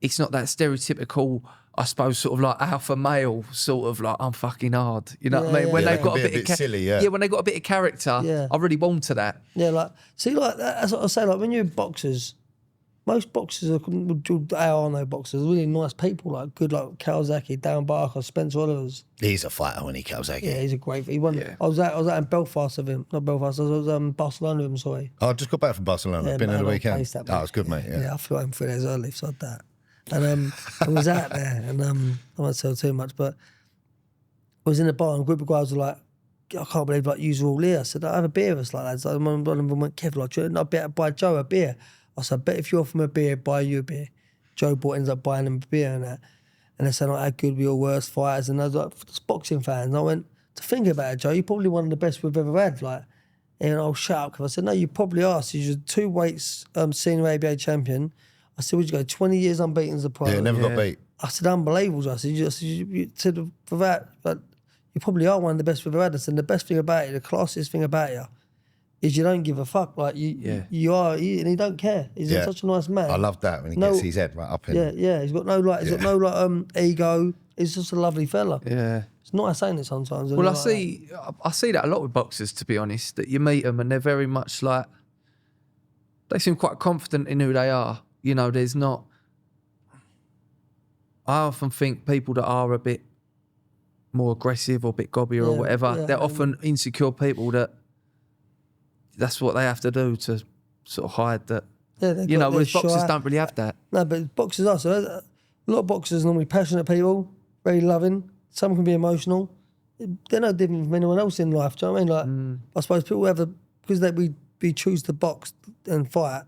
it's not that stereotypical, I suppose, sort of like alpha male sort of like I'm fucking hard. You know what I mean? Yeah, When yeah. they've got Be a a bit, bit silly, yeah. when they got a bit of character, Yeah. I really want to that. Yeah, like see, like that's what I say. Like when you're boxers, most boxers are no boxers, really nice people, like good, like Kawasaki, Darren Barker, Spencer Olivers. He's a fighter when he comes out. Yeah, he's a great. He won. Yeah. I was out in Belfast with him, not Belfast. I was Barcelona with him. Sorry. I just got back from Barcelona. Yeah, Been man, in the I'll weekend. place that, Oh, mate. it's good, mate. Yeah. I flew home 3 days early, so I had that. And I was out there, and I won't tell too much, but I was in a bar, and a group of guys were like, I can't believe like you're all here. I said, I have a beer with us like that. So one of them went, Kev, like, do you not buy Joe a beer? I said, I bet if you offer him a beer, buy you a beer. Joe ends up buying him a beer and that. And they said, how good we all were as fighters. And I was like, it's boxing fans. And I went, to think about it, Joe, you're probably one of the best we've ever had. Like, and I'll shut up because I said, no, you probably are. So you're 2 weights senior ABA champion. I said, would you go 20 years unbeaten as a pro? Yeah, never got beat. I said, unbelievable. I said, you said for that, but you probably are one of the best we've ever had. I said, the best thing about you, the classiest thing about you, is you don't give a fuck. Like you are, and he don't care. He's such a nice man. I love that when he gets his head right up in. Yeah. He's got no ego. He's just a lovely fella. Yeah. It's not saying it sometimes. Well, I see that a lot with boxers, to be honest, that you meet them and they're very much like, they seem quite confident in who they are. You know, there's not, I often think people that are a bit more aggressive or a bit gobbier or whatever, they're often insecure people that's what they have to do to sort of hide that. Yeah, you know, whereas boxers shy. don't really have that. No, but boxers are. So a lot of boxers are normally passionate people, very loving. Some can be emotional. They're no different from anyone else in life. Do you know what I mean? Like, I suppose people have because we choose to box and fight,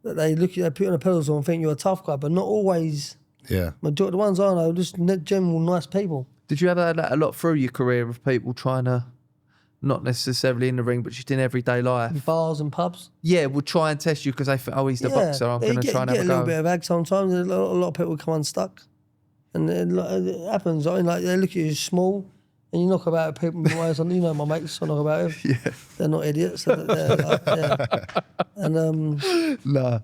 that they put on a pedestal and think you're a tough guy, but not always. Yeah. Majority the ones I know, just general nice people. Did you ever have that a lot through your career of people trying to, not necessarily in the ring, but just in everyday life? Bars and pubs. Yeah, would try and test you because they think, oh, he's the boxer, I'm going to try and have a little go. bit of ag sometimes. A lot of people come unstuck. And it happens. I mean, like, they look at you as small and you knock about people. You know my mates, I knock about them. Yeah. They're not idiots. They're like, And, No,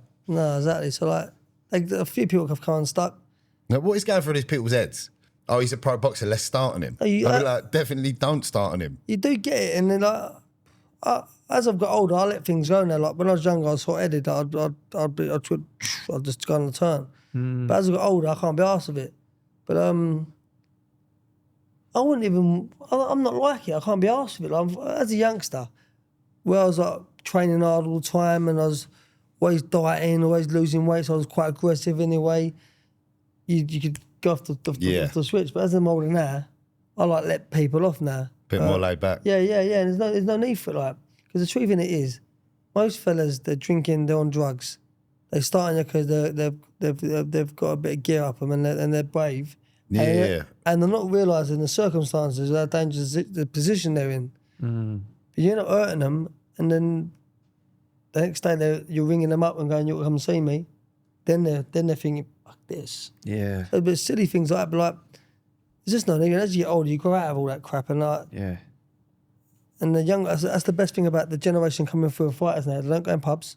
exactly. So, like, a few people have come unstuck. Now, what is going through these people's heads? Oh, he's a pro boxer, let's start on him. Oh, you- I'd be like, definitely don't start on him. You do get it. And then, like, as I've got older, I let things go now. Like, when I was younger, I was hot-headed. I'd just go on the turn. But as I got older, I can't be arsed with it. But I wouldn't even, I'm not like it. I can't be arsed with it. As a youngster, where I was like training hard all the time and I was always dieting, always losing weight, so I was quite aggressive anyway. You could go off the switch. But as I'm older now, I like let people off now. Bit more laid back. Yeah. And there's no need for it, like, because the truth in it is, most fellas, they're drinking, they're on drugs. They start on you because they've got a bit of gear up them and they're brave. Yeah. And they're not realising the circumstances, how dangerous the position they're in. But you're not hurting them, and then the next day you're ringing them up and going, "You come see me." Then they're thinking, "Fuck this." Yeah. So, but silly things like that, but like, it's just not even. As you get older, you grow out of all that crap, and like, Yeah. and the young. That's the best thing about the generation coming through of fighters now. They don't go in pubs.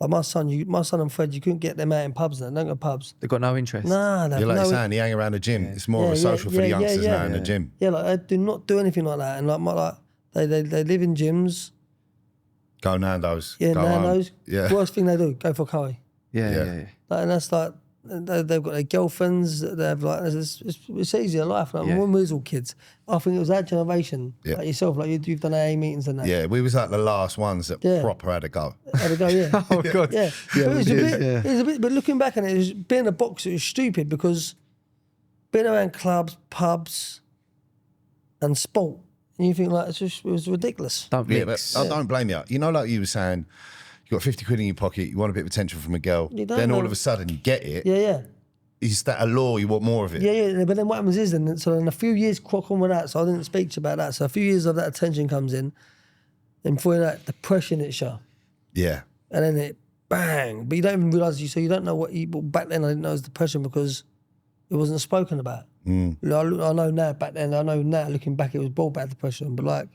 Like my son and Fred, you couldn't get them out in pubs now. They don't go to pubs. They've got no interest. Nah, You're like saying, he hang around the gym. It's more of a social for the youngsters now in the gym. Yeah, like they do not do anything like that. And like they live in gyms. Go Nando's. Yeah, go Nando's. home. Yeah. Worst thing they do, go for curry. Yeah. Like, and that's like, they've got their girlfriends. They have like, it's easier life. Like, when we was all kids, I think it was our generation, like yourself, like you've done AA meetings and that. Yeah, we was like the last ones that proper had a go. Had to go, yeah. Oh, God. Yeah. Yeah, But we it was a bit, but looking back on it, being a boxer was stupid because being around clubs, pubs, and sport, and you think like it was ridiculous. Don't Yeah, mix. but I don't blame you. You know, like you were saying, you got 50 quid in your pocket, you want a bit of attention from a girl, You don't then all know. of a sudden you get it. Yeah. Is that a law? You want more of it? Yeah. But then what happens is, so in a few years, crock on with that. So I didn't speak to you about that. So a few years of that attention comes in, and before that depression hits you, Yeah. and then it bang. But you don't even realise so you don't know what. Back then I didn't know it was depression because it wasn't spoken about. I know now. Back then I know now. Looking back, it was brought back depression, but like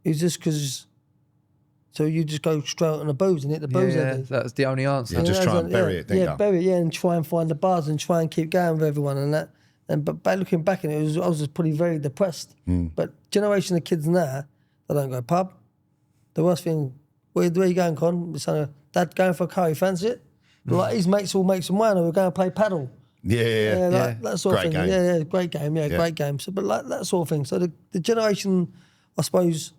it was just because. So you just go straight on the booze and hit the booze. Yeah, that's the only answer. Yeah, just try and bury it, didn't you? Bury it, and try and find the bars and try and keep going with everyone and that. But by looking back at it, I was just probably very depressed. But generation of kids now, they don't go pub. The worst thing, where you going, Con? Dad going for a curry, fancy it? Like his mates all make some wine and we're going to play paddle. Yeah. Like that sort of Great thing. game. Yeah, great game. Yeah, great game. So, but like that sort of thing. So the generation, I suppose,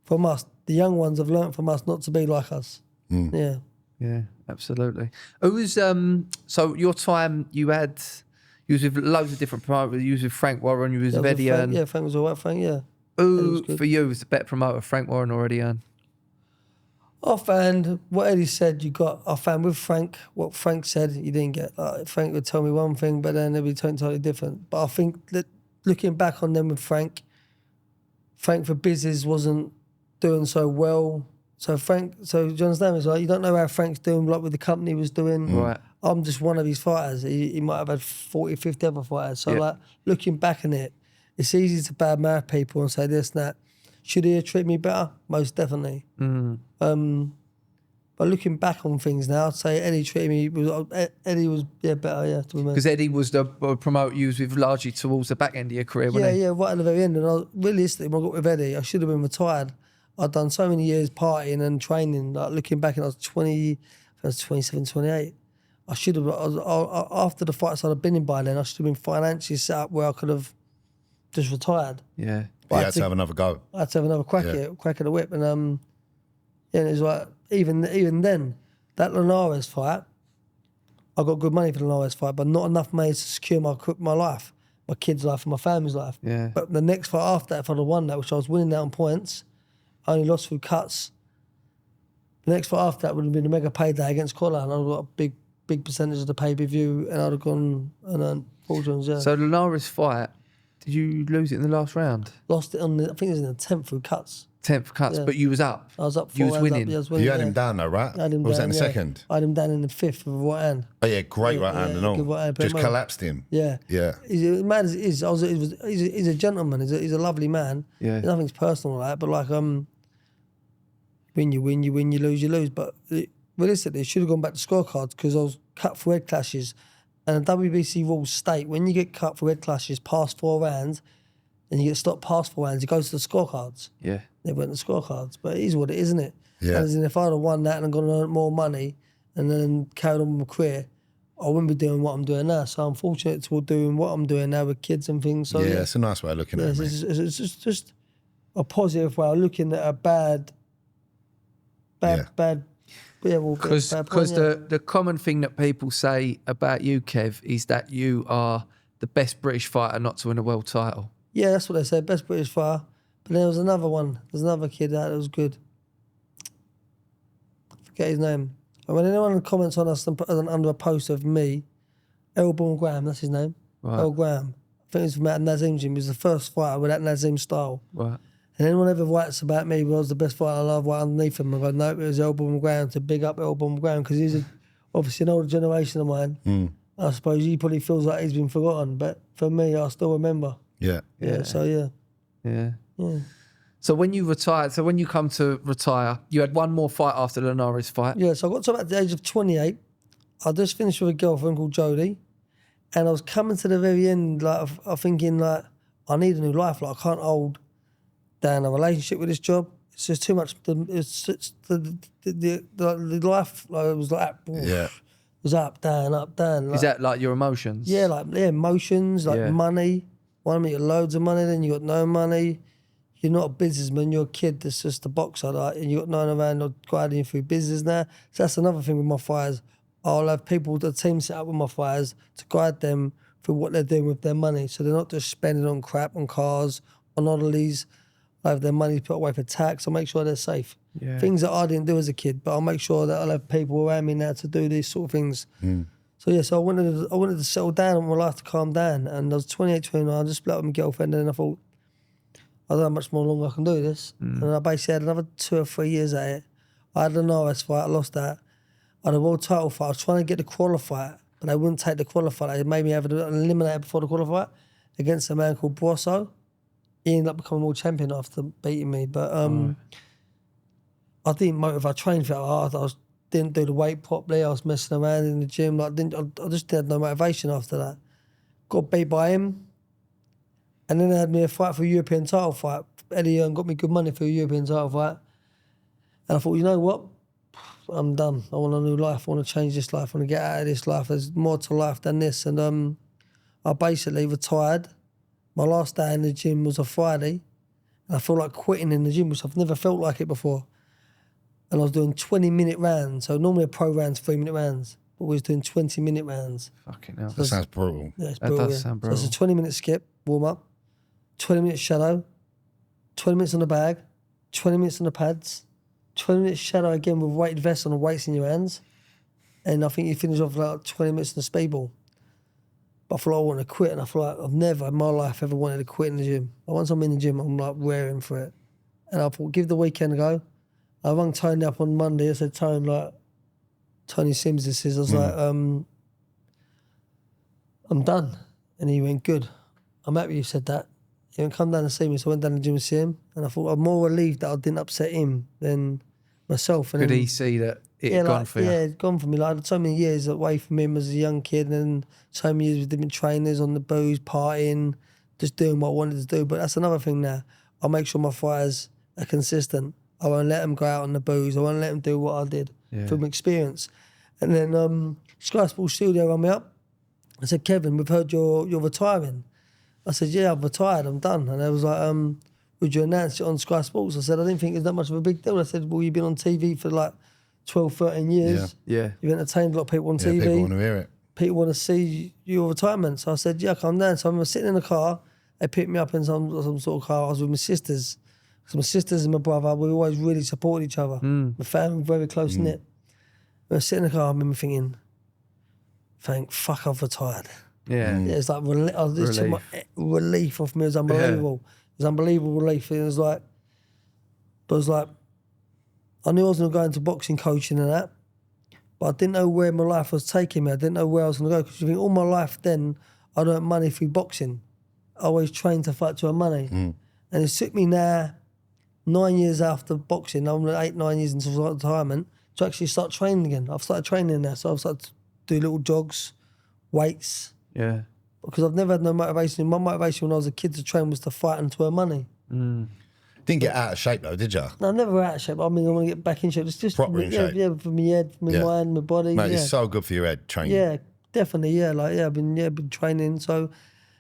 from us, the young ones have learnt from us not to be like us. Yeah. Yeah, absolutely. Who was so your time you was with loads of different promoters. You was with Frank Warren. You was with Eddie Earn. Yeah, Frank was all right. Frank, yeah. Who for you was the better promoter, Frank Warren or Eddie Earn? I found what Eddie said. I found with Frank what Frank said. You didn't get. Like, Frank would tell me one thing, but then it'd be totally different. But I think that looking back on them with Frank for business wasn't doing so well. So do you understand? It's like you don't know how Frank's doing, like with the company was doing. Right. I'm just one of his fighters. He might have had 40, 50 other fighters. So like looking back on it, it's easy to badmouth people and say this and that. Should he have treated me better? Most definitely. But looking back on things now, I'd say Eddie treated me. Eddie was better. Yeah, to be honest. Because Eddie was the promoter you was with largely towards the back end of your career, wasn't he? Yeah, right at the very end. And realistically, when I got with Eddie, I should have been retired. I'd done so many years partying and training. Like looking back, and I was 27, 28. I should have. After the fights I'd have been in by then, I should have been financially set up where I could have just retired. Yeah. But you had to have another go. I had to have another crack at the whip, and and it was like even then that Linares fight, I got good money for the Linares fight, but not enough money to secure my life, my kids' life, and my family's life. Yeah. But the next fight after that, if I'd have won that, which I was winning that on points, I only lost through cuts. The next fight after that would have been a mega payday against Collar, and I'd have got a big percentage of the pay-per-view, and I'd have gone and earned fortunes. Yeah. So the Linares fight, did you lose it in the last round? Lost it I think it was in the 10th through cuts. 10th cuts, Yeah. but you was up. I was up 4 You was rounds winning. Up. Yeah, I was winning. You had him down though, right? I had him or was that down, in the yeah. second? I had him down in the 5th with a right hand. Oh yeah, great right hand and all. good right hand, Just but collapsed him. Yeah. Yeah. He's a man as it is. He's a gentleman. He's a lovely man. Yeah. Nothing's personal like that, but like when you win, you win, you lose. But realistically, it should have gone back to scorecards because I was cut for head clashes. And the WBC rules state when you get cut for head clashes past 4 rounds and you get stopped past 4 rounds, it goes to the scorecards. Yeah. They went to scorecards. But it is what it is, isn't it? Yeah. And as in, if I'd have won that and gone and earned more money and then carried on with my career, I wouldn't be doing what I'm doing now. So I'm fortunate to be doing what I'm doing now with kids and things. So Yeah, it's a nice way of looking at it, mate. it's just a positive way of looking at a bad. Yeah, well, Because bad point, the common thing that people say about you, Kev, is that you are the best British fighter not to win a world title. Yeah, that's what they said. Best British fighter. But then there was another one. There's another kid that was good. I forget his name. And when anyone comments on us under a post of me, Elborn Graham, that's his name. Right. El Graham. I think it was from that Nazim gym. He was the first fighter with that Nazim style. Right. And anyone ever writes about me, well, I was the best fighter I love right underneath him. I go, no, it was Elborn Graham, to big up Elborn Graham, because he's obviously an older generation of mine. I suppose he probably feels like he's been forgotten, but for me, I still remember. Yeah. Yeah. So, Yeah. yeah. So when you retired, so when you come to retire, you had one more fight after the Linares fight. Yeah, so I got to about the age of 28. I just finished with a girlfriend called Jodie, and I was coming to the very end, like, of thinking, like, I need a new life. Like, I can't hold down a relationship with this job. It's just too much. The life, like, it was like, Yeah. it was up, down, up, down. Like, Is that like your emotions? yeah, like, emotions, like Yeah. money. One minute you got loads of money, then you got no money. You're not a businessman, you're a kid that's just a boxer, like, and you got no one around or guiding you through business now. So that's another thing with my fighters. I'll have people, the team set up with my fighters to guide them through what they're doing with their money. So they're not just spending on crap, on cars, on oddities. I have their money put away for tax. I'll make sure they're safe. Yeah. Things that I didn't do as a kid, but I'll make sure that I'll have people around me now to do these sort of things. So yeah, so I wanted to settle down and my life to calm down. And I was 28, 29, I just split up with my girlfriend, and then I thought, I don't know how much more longer I can do this. And I basically had another 2 or 3 years at it. I had an RS fight, I lost that. I had a world title fight. I was trying to get the qualifier, but they wouldn't take the qualifier. They made me have an eliminator before the qualifier against a man called Brosso. He ended up becoming world champion after beating me. But I didn't motivate. I trained very hard. Didn't do the weight properly. I was messing around in the gym. Like, I just had no motivation after that. Got beat by him. And then they had me a fight for a European title fight. Eddie Hearn got me good money for a European title fight. And I thought, you know what? I'm done. I want a new life. I want to change this life. I want to get out of this life. There's more to life than this. And I basically retired. My last day in the gym was a Friday. And I felt like quitting in the gym, which I've never felt like it before. And I was doing 20-minute rounds. So normally a pro round's 3-minute rounds. But we was doing 20-minute rounds. Fucking hell. That sounds brutal. Yeah, it's That brutal, does sound So it's a brutal. 20-minute skip, warm-up, 20-minute shadow, 20 minutes on the bag, 20 minutes on the pads, 20 minutes shadow again with weighted vest on the weights in your hands. And I think you finish off like 20 minutes on the speedball. But I feel like I want to quit, and I feel like I've never in my life ever wanted to quit in the gym. But once I'm in the gym, I'm like raring for it. And I thought, give the weekend a go. I rang Tony up on Monday. I said, Tony Sims, this is. I was like, I'm done. And he went, good. I'm happy you said that. He went, come down and see me. So I went down to the gym to see him. And I thought I'm more relieved that I didn't upset him than myself. And Could then, he see that it had gone for you? Yeah, it's gone for me. Like, I had so many years away from him as a young kid, and then so many years with different trainers on the booze, partying, just doing what I wanted to do. But that's another thing now. I'll make sure my fighters are consistent. I won't let them go out on the booze. I won't let them do what I did from experience. And then Sky Sports Studio rang me up. I said, Kevin, we've heard you're retiring. I said, yeah, I've retired. I'm done. And they was like, would you announce it on Sky Sports? I said, I didn't think it was that much of a big deal. I said, well, you've been on TV for like 12, 13 years. Yeah. You've entertained a lot of people on TV. People want to hear it. People want to see your retirement. So I said, yeah, come down. So I remember sitting in the car. They picked me up in some sort of car. I was with my sisters. Because my sisters and my brother, we always really supported each other. My family, very close-knit. I was sitting in the car, I remember thinking, thank fuck I've retired. Yeah. Yeah, it's like this took my relief off me. It was unbelievable. It was unbelievable relief. It was like, I knew I was going to go into boxing coaching and that, but I didn't know where my life was taking me. I didn't know where I was going to go, because you think all my life then I'd earned money through boxing. I always trained to fight to earn money. And it took me now 9 years after boxing, I'm 8, 9 years into retirement, to actually start training again. I've started training now, so I've started to do little jogs, weights. Yeah. Because I've never had no motivation. My motivation when I was a kid to train was to fight and to earn money. Didn't get out of shape though, did you? No, I'm never out of shape. I mean, I want to get back in shape. It's just Proper in shape. Yeah, for my head, for my mind, my body. Mate, it's so good for your head training. Yeah, definitely. Yeah, I've been training. So,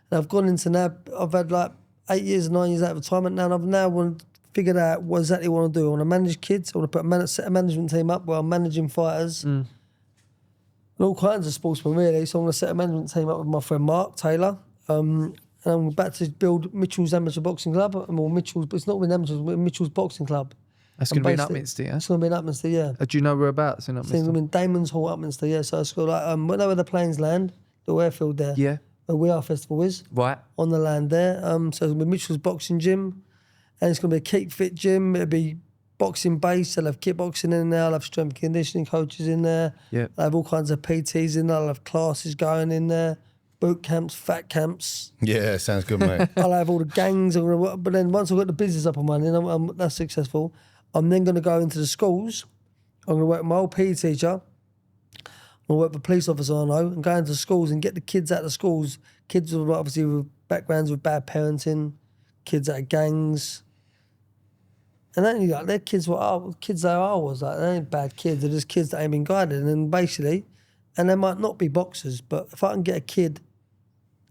and I've gone into now. I've had like 8 years, 9 years out of retirement now, and I've now figured out what exactly I want to do. I want to manage kids. I want to put set a management team up where I'm managing fighters and all kinds of sportsmen really. So I'm going to set a management team up with my friend Mark Taylor. And I'm about to build Mitchell's Amateur Boxing Club. Or Mitchell's, but it's not with Amateur, it's Mitchell's Boxing Club. That's going to be in Upminster, yeah? It's going to be in Upminster, yeah. Do you know whereabouts in It's going to Upminster? be in Damon's Hall, Upminster, yeah. So it's got like, where the planes land, the airfield there. Yeah. Where We Are Festival is. Right. On the land there. So it's going to be Mitchell's Boxing Gym. And it's going to be a keep fit gym. It'll be boxing based. They'll have kickboxing in there. I'll have strength and conditioning coaches in there. Yeah. I'll have all kinds of PTs in there. I'll have classes going in there. Boot camps, fat camps. Yeah, sounds good, mate. I'll have all the gangs. But then once I've got the business up and running, that's successful, I'm then going to go into the schools. I'm going to work with my old PE teacher. I'm going to work with a police officer I know and go into schools and get the kids out of schools. Kids with obviously with backgrounds with bad parenting, kids out of gangs. And then like they're kids kids they are was like they ain't bad kids, they're just kids that ain't been guided. And then basically, and they might not be boxers, but if I can get a kid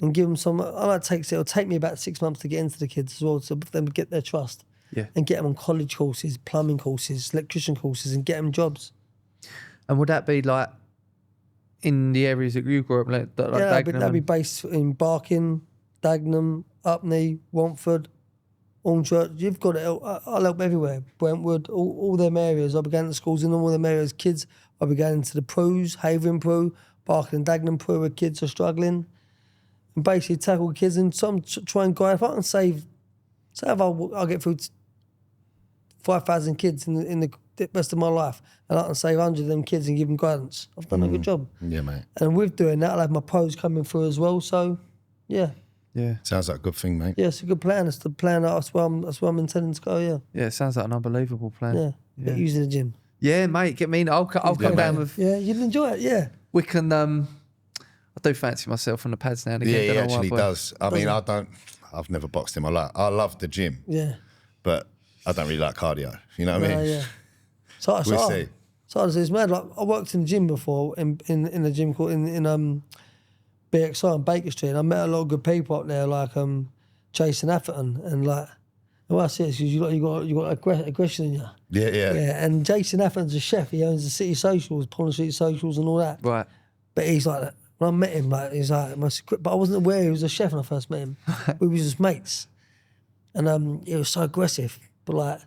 and give them some, it'll take me about 6 months to get into the kids as well, so for them to get their trust. Yeah. And get them on college courses, plumbing courses, electrician courses, and get them jobs. And would that be like in the areas that you grew up, like That'd be based in Barking, Dagenham, Upney, Romford, Hornchurch. You've got it. I'll help everywhere. Brentwood, all them areas. I'll be going to schools in all them areas. Kids, I'll be going to the Prues, Havering Prue, Barking and Dagenham Prue, where kids are struggling. And basically tackle kids and try and guide. If I can say if I'll get through 5,000 kids in the rest of my life, and I can save 100 of them kids and give them guidance, I've done a good job. Yeah, mate. And with doing that, I'll have my pros coming through as well. So, yeah. Yeah. Sounds like a good thing, mate. Yeah, it's a good plan. It's the plan. That's where I'm intending to go, yeah. Yeah, it sounds like an unbelievable plan. Yeah. Get used to the gym. Yeah, mate. Get me in. I'll come Yeah, down mate. with. Yeah, you'd enjoy it, yeah. We can. I do fancy myself on the pads now and again. Yeah, he don't know why, actually but- does. I mean, I've never boxed in my life. I love the gym, Yeah. but I don't really like cardio. You know what I mean? Yeah. So We'll see. it's mad. Like, I worked in the gym before, in a gym called in BXI on Baker Street, and I met a lot of good people up there, like Jason Atherton, and like, well, I see it because you got aggression in you. Yeah. Yeah, and Jason Atherton's a chef. He owns the City Socials, Pond Street Socials, and all that. Right. But he's like that. When I met him, like he's like but I wasn't aware he was a chef when I first met him. We were just mates, and he was so aggressive. But like,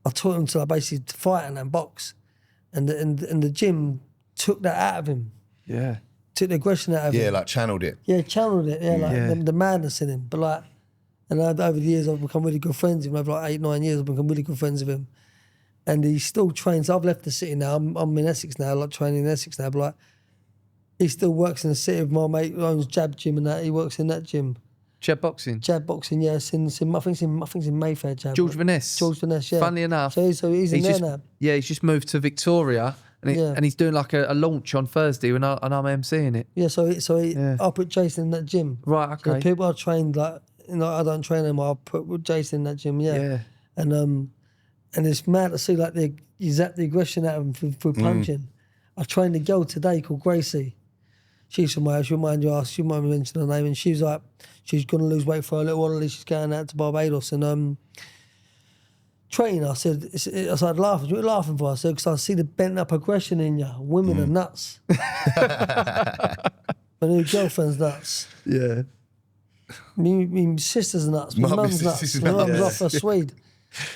I taught him to like basically fight and box, and the gym took that out of him. Yeah. took the aggression out of him. Yeah, like channeled it. Yeah, channeled it. Yeah, like Yeah. the madness in him. But like, and over the years, I've become really good friends with him. Over like 8-9 years, I've become really good friends with him. And he still trains. I've left the city now. I'm in Essex now. Like training in Essex now. But like, he still works in the city with my mate who owns Jab Gym and that. He works in that gym. Jab boxing. Jab boxing, yeah. It's in, I think it's in Mayfair. Jab. George Vaness. George Vaness, yeah. Funnily enough. So he's in there just, now. Yeah, he's just moved to Victoria and he's doing like a launch on Thursday and I'm emceeing it. Yeah, so I put Jason in that gym. Right, okay. So the people I trained, like, you know, I don't train anymore. I put Jason in that gym, yeah. And it's mad to see like you zap the aggression out of him for punching. I trained a girl today called Gracie. She's from my house. She might mention her name, and she was like, she's going to lose weight for a little while. She's going out to Barbados and training. I said, I started laughing. What are you laughing for? I said, because I see the bent up aggression in you. Women are nuts. My new girlfriend's nuts. Yeah. Me sister's nuts. My mum's nuts. My mum's off a Swede.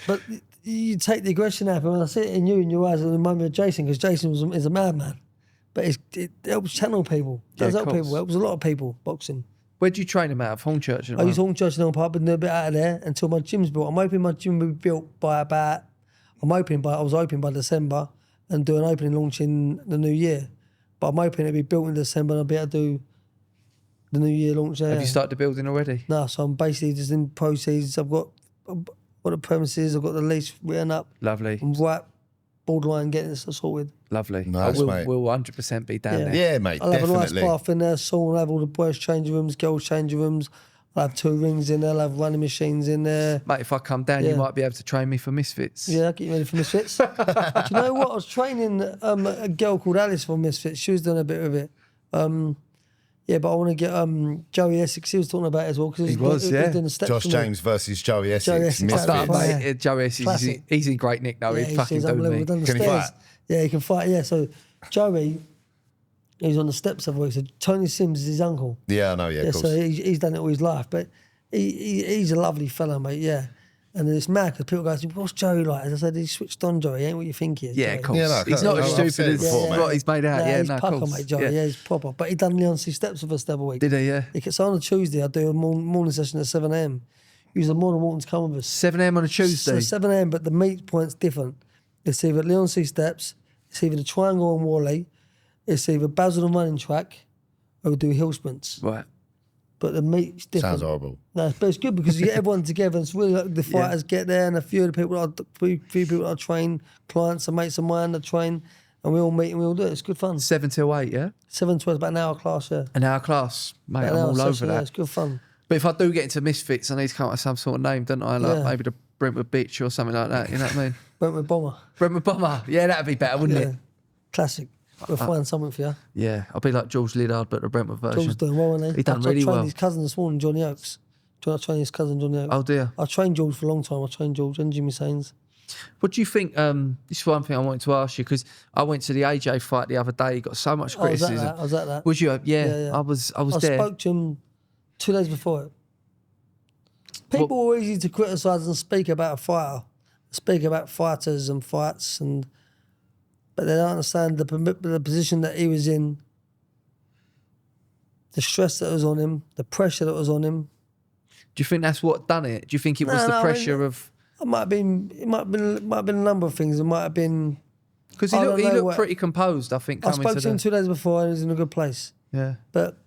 But you take the aggression out of him, and I see it in you, in your eyes, and remind me of Jason, because Jason is a madman. But it helps channel people. It does help people. It helps a lot of people, boxing. Where do you train him out of? Hornchurch? I use Hornchurch in Upton Park, but do a bit out of there until my gym's built. I'm hoping my gym will be built by I was hoping by December and do an opening launch in the new year. But I'm hoping it'll be built in December and I'll be able to do the new year launch there. Have you started the building already? No, so I'm basically just in proceeds. I've got the premises, I've got the lease written up. Lovely. I'm right borderline getting this sorted. Lovely. Nice, mate. We'll 100% be down there. Yeah, mate, I'll have definitely. a nice bath in there, sauna, I'll have all the boys' changing rooms, girls' changing rooms. I'll have 2 rings in there, I'll have running machines in there. Mate, if I come down, you might be able to train me for Misfits. Yeah, I'll get you ready for Misfits. Do you know what? I was training a girl called Alice for Misfits. She was doing a bit of it. Yeah, but I want to get Joey Essex. He was talking about it as well. Cause He was, yeah. doing the steps Josh James versus Joey Essex. Joey Essex. Misfits. Start, Mate, Joe S, Classic. he's in great nick though. Yeah, He'd fucking do me. We've done the Can he stairs. fight? Yeah, he can fight. Yeah, so Joey, he's on the steps of it. So Tony Sims is his uncle. Yeah, I know, yeah, Yeah, of course. so he's done it all his life. But he's a lovely fella, mate, yeah. And it's mad because people go, what's Joey like? As I said, he's switched on, Joey. He ain't what you think he is. Yeah, Joey. of course. Yeah, no, he's not I've as said stupid it as before, mate. what he's made out. Nah, Yeah, he's no, of pucker, course. mate, Joey. Yeah. He's proper. But he done Leon C steps with us the other week. Did he? Yeah. So on a Tuesday, I do a morning session at 7 a.m. He was the morning walking to come with us. 7 a.m. on a Tuesday. So 7 a.m, but the meet point's different. It's either Leon C steps, it's either the Triangle and Worley, it's either Basildon running track, or we do hill sprints. Right. But the meet's different. Sounds horrible. No, but it's good because you get everyone together. It's really like the fighters get there, and a few of the people, few people that I train, clients and mates of mine that train, and we all meet and we all do it. It's good fun. 7 till 8, yeah? 7 to 8, about an hour class, yeah. An hour class. Mate, About I'm an hour all over session, yeah, that. it's good fun. But if I do get into Misfits, I need to come up with some sort of name, don't I? Like Yeah. maybe the Brentwood Bitch or something like that. You know what I mean? Brentwood Bomber. Brentwood Bomber. Yeah, that'd be better, wouldn't Yeah. it? Classic. We'll find something for you. Yeah, I'll be like George Liddard, but the Brentwood version. George's doing well, isn't he? He done I really trained well. his cousin this morning, Johnny Oakes. I trained his cousin, Johnny Oakes. Oh dear. I trained George for a long time. I trained George and Jimmy Sains. What do you think? This is one thing I wanted to ask you because I went to the AJ fight the other day. He got so much criticism. I was at that. Was you? Yeah, Yeah. I was I there. spoke to him 2 days before it. People are easy to criticise and speak about a fighter, speak about fighters and fights, but they don't understand the position that he was in, the stress that was on him, the pressure that was on him. Do you think that's what done it? Do you think it was No, the no, I pressure mean, of? It might have been a number of things. It might have been. Because I he don't know looked what- pretty composed. I think I coming spoke to to him 2 days before and he was in a good place. yeah. But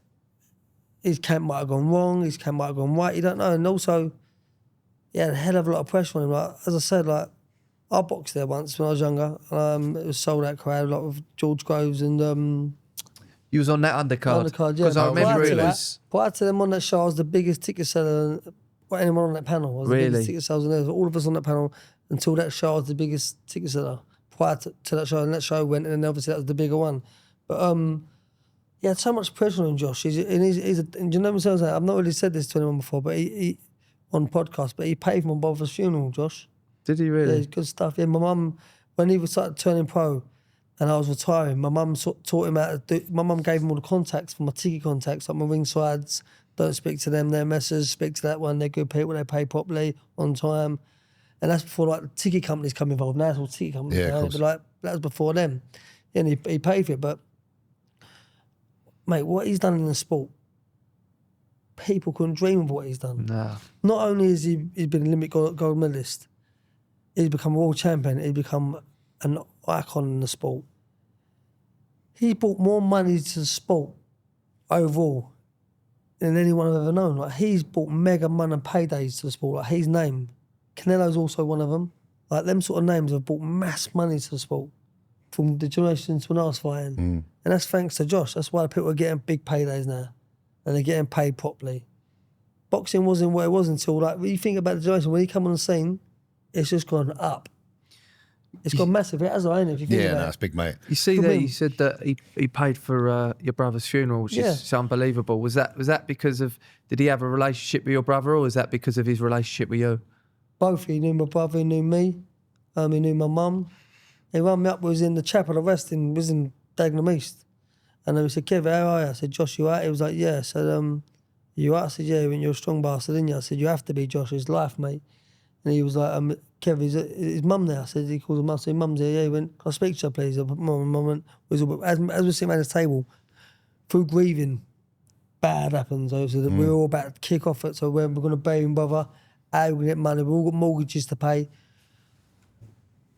his camp might have gone wrong, his camp might have gone right, you don't know. And also, he had a hell of a lot of pressure on him. Like, as I said, like, I boxed there once when I was younger. It was sold out crowd, like with George Groves and You was on that undercard. undercard, yeah. Because I But remember prior it to that- was. Prior to them on that show, I was the biggest ticket seller. Well, anyone on that panel was the Really? biggest ticket seller. There was all of us on that panel until that show. I was the biggest ticket seller prior to that show, and that show went, and then obviously that was the bigger one. But he had so much pressure on him, Josh. And do you know what I'm saying? I've not really said this to anyone before, but he on podcast, but he paid for my brother's funeral, Josh. Did he Yeah, really? it's good stuff. Yeah, my mum, when he started turning pro, and I was retiring, my mum taught him how to do. My mum gave him all the contacts for my ticket contacts, like my ringsides. Don't speak to them, they're messers. Speak to that one, they're good people. They pay properly on time, and that's before like the ticket companies come involved. Now it's all ticket companies. Yeah, of now, course. but like that was before them, and he paid for it. But mate, what he's done in the sport, people couldn't dream of what he's done. Nah. Not only has he's been Olympic gold medalist, he's become a world champion, he's become an icon in the sport. He brought more money to the sport overall than anyone I've ever known. Like, he's brought mega money and paydays to the sport. Like, his name, Canelo's also one of them. Like, them sort of names have brought mass money to the sport from the generations when I was fighting. And that's thanks to Josh. That's why people are getting big paydays now. And they're getting paid properly. Boxing wasn't what it was until, like, when you think about the generation, when he come on the scene, it's just gone up. It's gone massive. It has, ain't it? If you think about that's big, mate. You see For there, him. you said that he paid for your brother's funeral, which is unbelievable. Was that because of, did he have a relationship with your brother, or was that because of his relationship with you? Both. He knew my brother, he knew me, he knew my mum. He rang me up, was in the chapel of resting, was in Dagenham East. And then he said, Kev, how are you? I said, Josh, you out? He was like, yeah. I said, you out? I said, yeah, when you're a strong bastard, didn't you? I said, you have to be, Josh, it's life, mate. And he was like, Kev, is his mum there? I said, he called her mum. I said, mum's there. Yeah, he went, can I speak to her, please? Mum went, as we're sitting around this table, through grieving, bad happened. So that we were all about to kick off it. So we're going to bury him, brother. How are we going to get money? We've all got mortgages to pay.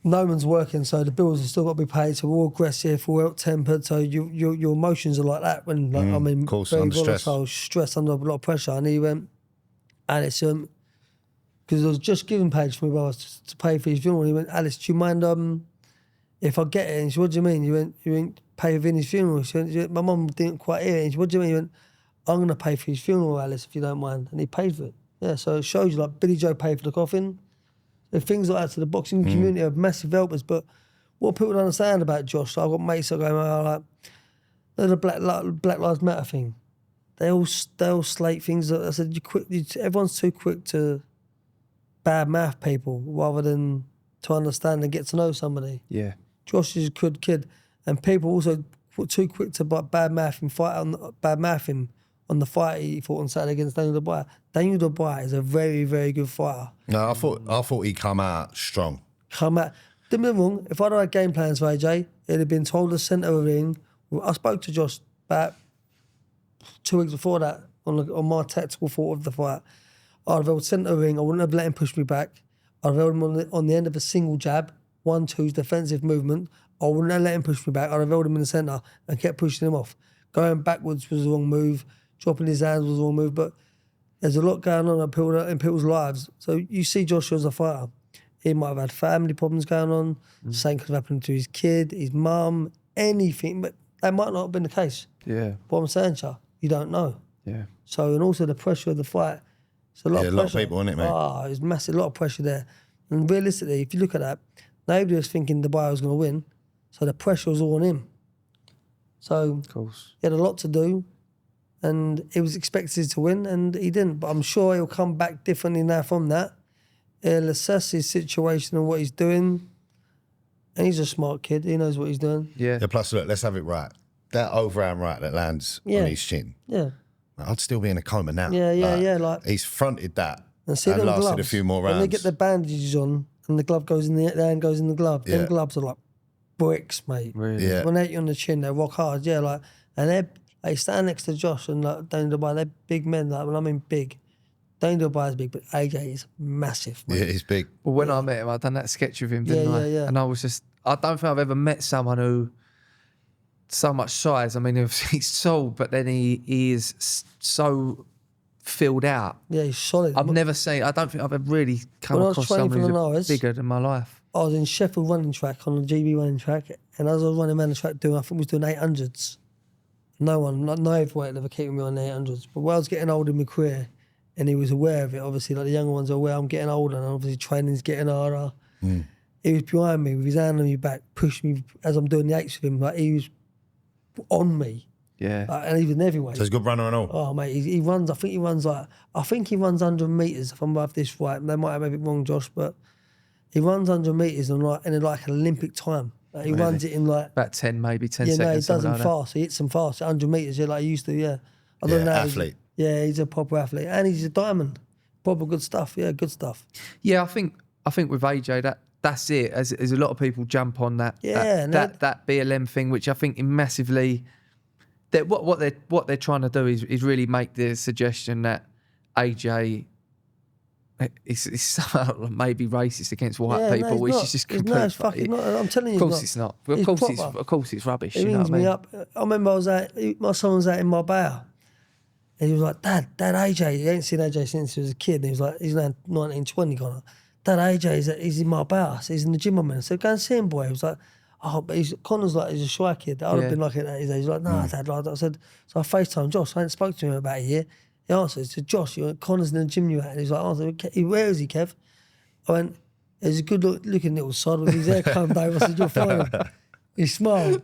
No one's working, so the bills have still got to be paid. So we're all aggressive, we're out-tempered. So your emotions are like that when, like, of course, very under volatile, stress under a lot of pressure. And he went, Alice, because I was just giving paid for my brother to pay for his funeral. He went, Alice, do you mind if I get it? And she said, what do you mean? You went pay for his funeral. She went, my mum didn't quite hear it. And she said, what do you mean? He went, I'm going to pay for his funeral, Alice, if you don't mind. And he paid for it. Yeah, so it shows you, like, Billy Joe paid for the coffin. So things like that to the boxing community are massive helpers. But what people don't understand about Josh, I've got mates that go, like, the Black Lives Matter thing. They all slate things. I said, everyone's too quick to bad mouth people rather than to understand and get to know somebody. Yeah. Josh is a good kid. And people also were too quick to bad mouth him on the fight he fought on Saturday against Daniel Dubois. Daniel Dubois is a very, very good fighter. No, I thought he come out strong. Don't get me wrong, if I'd had game plans for AJ, it'd have been told to centre of the ring. I spoke to Josh about 2 weeks before that on my tactical thought of the fight. I'd have held centre of the ring, I wouldn't have let him push me back. I'd have held him on the end of a single jab, 1-2's defensive movement. I wouldn't have let him push me back. I'd have held him in the centre and kept pushing him off. Going backwards was the wrong move. Dropping his hands was the wrong move. But there's a lot going on in people's lives. So you see Joshua as a fighter. He might have had family problems going on. Same could have happened to his kid, his mum, anything. But that might not have been the case. Yeah. What I'm saying, Cha, you don't know. Yeah. So, and also the pressure of the fight. It's a lot of pressure. A lot of people, isn't it, mate? It's massive, a lot of pressure there. And realistically, if you look at that, nobody was thinking Dubai was going to win. So the pressure was all on him. So Of course. he had a lot to do. And he was expected to win, and he didn't. But I'm sure he'll come back differently now from that. He'll assess his situation and what he's doing. And he's a smart kid. He knows what he's doing. Yeah. Yeah, plus, look, let's have it right. That overhand right that lands on his chin, Yeah. I'd still be in a coma now. Yeah. Like, he's fronted that and see and them lasted gloves, a few more rounds. when they get the bandages on and the glove goes in the hand goes in the glove, Yeah. them gloves are like bricks, mate. Really? Yeah. When they hit you on the chin, they're rock hard. Yeah, like, and they stand next to Josh and like Daniel Dubois, they're big men. Like, when I mean big, Daniel Dubois is big, but AJ is massive, mate. Yeah, he's big. Well, when I met him, I done that sketch with him, didn't I? Yeah. And I was just, I don't think I've ever met someone who so much size. I mean, he's tall, but then he is so filled out. Yeah, he's solid. I don't think I've ever really come When I was across training someone for the who's Norris, bigger than my life. I was in Sheffield running track on the GB running track, and as I was running around the track I think we was doing 800s. No heavyweight ever keeping me on the 800s. But when I was getting older in my career, and he was aware of it, obviously, like the younger ones are aware I'm getting older, and obviously training's getting harder. He was behind me with his hand on my back, pushing me as I'm doing the eights with him. Like, he was on me. Yeah. Like, and even heavyweight. So he's a good runner and all. Oh, mate, he runs, I think he runs 100 metres, if I'm above this right. They might have it wrong, Josh, but he runs 100 metres in like Olympic time. Like, he runs it in like... About 10, maybe 10 Yeah, seconds. no, he does them like fast. He hits them fast, 100 metres, yeah, like he used to, yeah. I don't know. Athlete. He's a proper athlete. And he's a diamond. Proper good stuff, yeah, good stuff. Yeah, I think with AJ, that's it. As a lot of people jump on that Yeah, that BLM thing, which I think massively what they're trying to do is really make the suggestion that AJ is somehow maybe racist against white people, which is just complete. No, it's fucking not. I'm telling you, of course it's not. Of course it's rubbish. He You know rings what I mean? me up. I remember my son was out in Marbella. And he was like, Dad, AJ. He ain't seen AJ since he was a kid. And he was like, he's now 19, 20 gone. Dad, AJ, he's in Marbella. So he's in the gym, I'm in. I said, go and see him, boy. He was like, oh, but Connor's like, he's a shy kid. I would have been like at his age. He's like, no, Dad. Like, I said, so I FaceTimed Josh. I hadn't spoken to him in about a year. He answered, he said, Josh, Connor's in the gym you at. And he's like, oh, where is he, Kev? I went, he's a good looking little sod with his hair combed over. I said, you're fine. He smiled.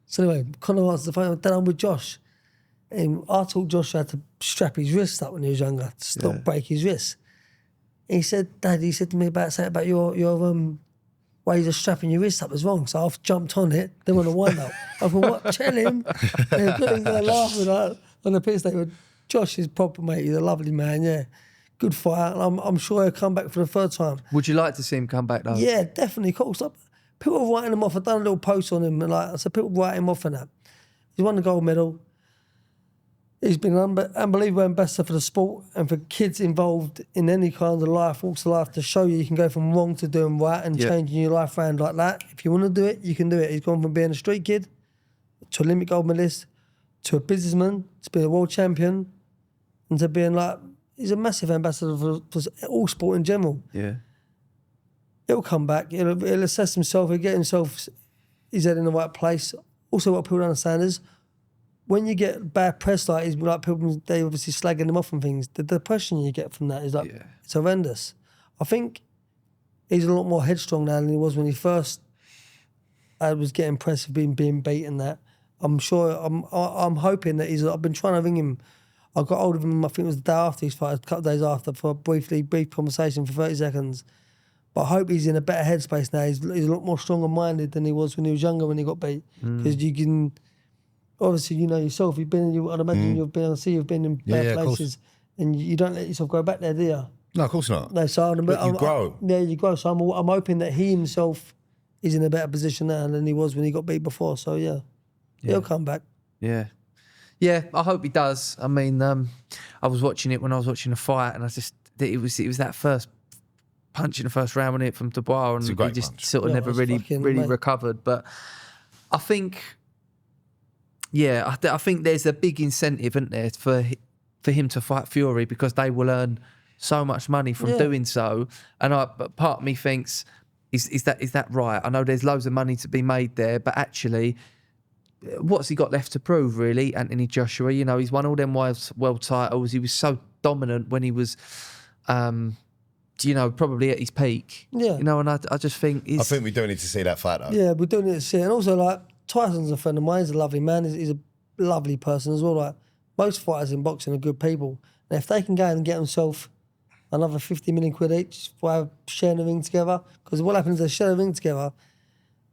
So anyway, Connor answered the phone. Dad, I'm with Josh. And I taught Josh how to strap his wrist up when he was younger to stop break his wrist. He said, Dad, he said to me about your ways of strapping your wrist up was wrong. So I've jumped on it. They want to wind up. I thought, what? Tell him. They're laughing on the piss. They were, Josh is proper, mate. He's a lovely man, yeah. Good fighter. And I'm sure he'll come back for the third time. Would you like to see him come back though? Yeah, definitely. Of course. People are writing him off. I've done a little post on him. And I said, people write him off and that. He's won the gold medal. He's been an unbelievable ambassador for the sport and for kids involved in any kind of life, walks of life, to show you can go from wrong to doing right and changing your life around like that. If you want to do it, you can do it. He's gone from being a street kid to Olympic gold medalist to a businessman to be a world champion and to being like, he's a massive ambassador for all sport in general. Yeah. He'll come back. He'll assess himself. He'll get himself his head in the right place. Also, what people don't understand is, when you get bad press, like people, they obviously slagging them off and things, the depression you get from that is like, it's horrendous. I think he's a lot more headstrong now than he was when he first was getting press for being beaten. That I'm sure, I'm hoping that I've been trying to ring him. I got hold of him, I think it was the day after his fight, a couple of days after, for a brief conversation for 30 seconds. But I hope he's in a better headspace now. He's a lot more stronger-minded than he was when he was younger, when he got beat. Because you can... Obviously, you know yourself. I'd imagine you've been in bad places, and you don't let yourself go back there, do you? No, of course not. No, so you grow. You grow. So I'm hoping that he himself is in a better position now than he was when he got beat before. So he'll come back. Yeah, I hope he does. I mean, I was watching it when I was watching the fight, and it was that first punch in the first round, wasn't it, from Dubois, and he just sort of never really recovered. But I think. Yeah, I think there's a big incentive, isn't there, for him to fight Fury, because they will earn so much money from doing so. And but part of me thinks, is that right? I know there's loads of money to be made there, but actually, what's he got left to prove, really? Anthony Joshua, he's won all them world titles. He was so dominant when he was, probably at his peak. Yeah. And I just think... I think we do need to see that fight, though. Yeah, we do need to see it. And also, like, Tyson's a friend of mine. He's a lovely man. He's a lovely person as well. Like, most fighters in boxing are good people. And if they can go and get themselves another 50 million quid each for sharing the ring together, because what happens is they share the ring together,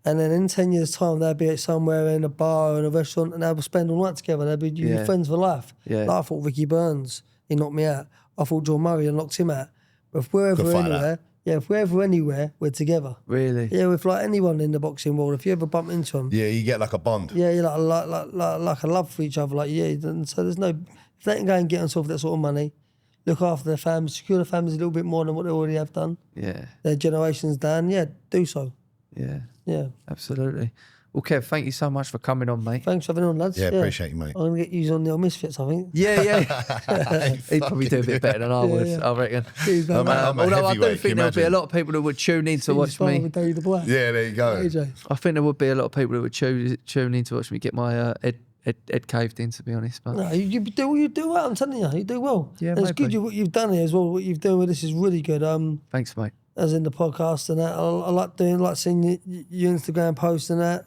and then in 10 years' time, they'll be somewhere in a bar or in a restaurant, and they'll spend all night together. They'll be friends for life. Yeah. Like I thought Ricky Burns, he knocked me out. I thought John Murray, I knocked him out. But if we're ever anywhere, we're together. Really? Yeah, with like anyone in the boxing world, if you ever bump into them. Yeah, you get like a bond. Yeah, you're like a love for each other. Like, and so there's no, if they can go and get themselves that sort of money, look after their families, secure their families a little bit more than what they already have done. Yeah. Their generations down, do so. Yeah. Yeah. Absolutely. Well, Kev, thank you so much for coming on, mate. Thanks for having on, lads. Yeah, appreciate you, mate. I'm going to get you on the old Misfits, I think. Yeah. He'd probably do a bit better than I would, I reckon. Although I do think there'll be a lot of people who would tune in to watch me. Yeah, there you go. AJ. I think there would be a lot of people who would tune in to watch me get my head caved in, to be honest. But no, you do well, I'm telling you. You do well. Yeah, it's good what you've done here as well. What you've done with this is really good. Thanks, mate. As in the podcast and that. I like seeing your Instagram posts and that.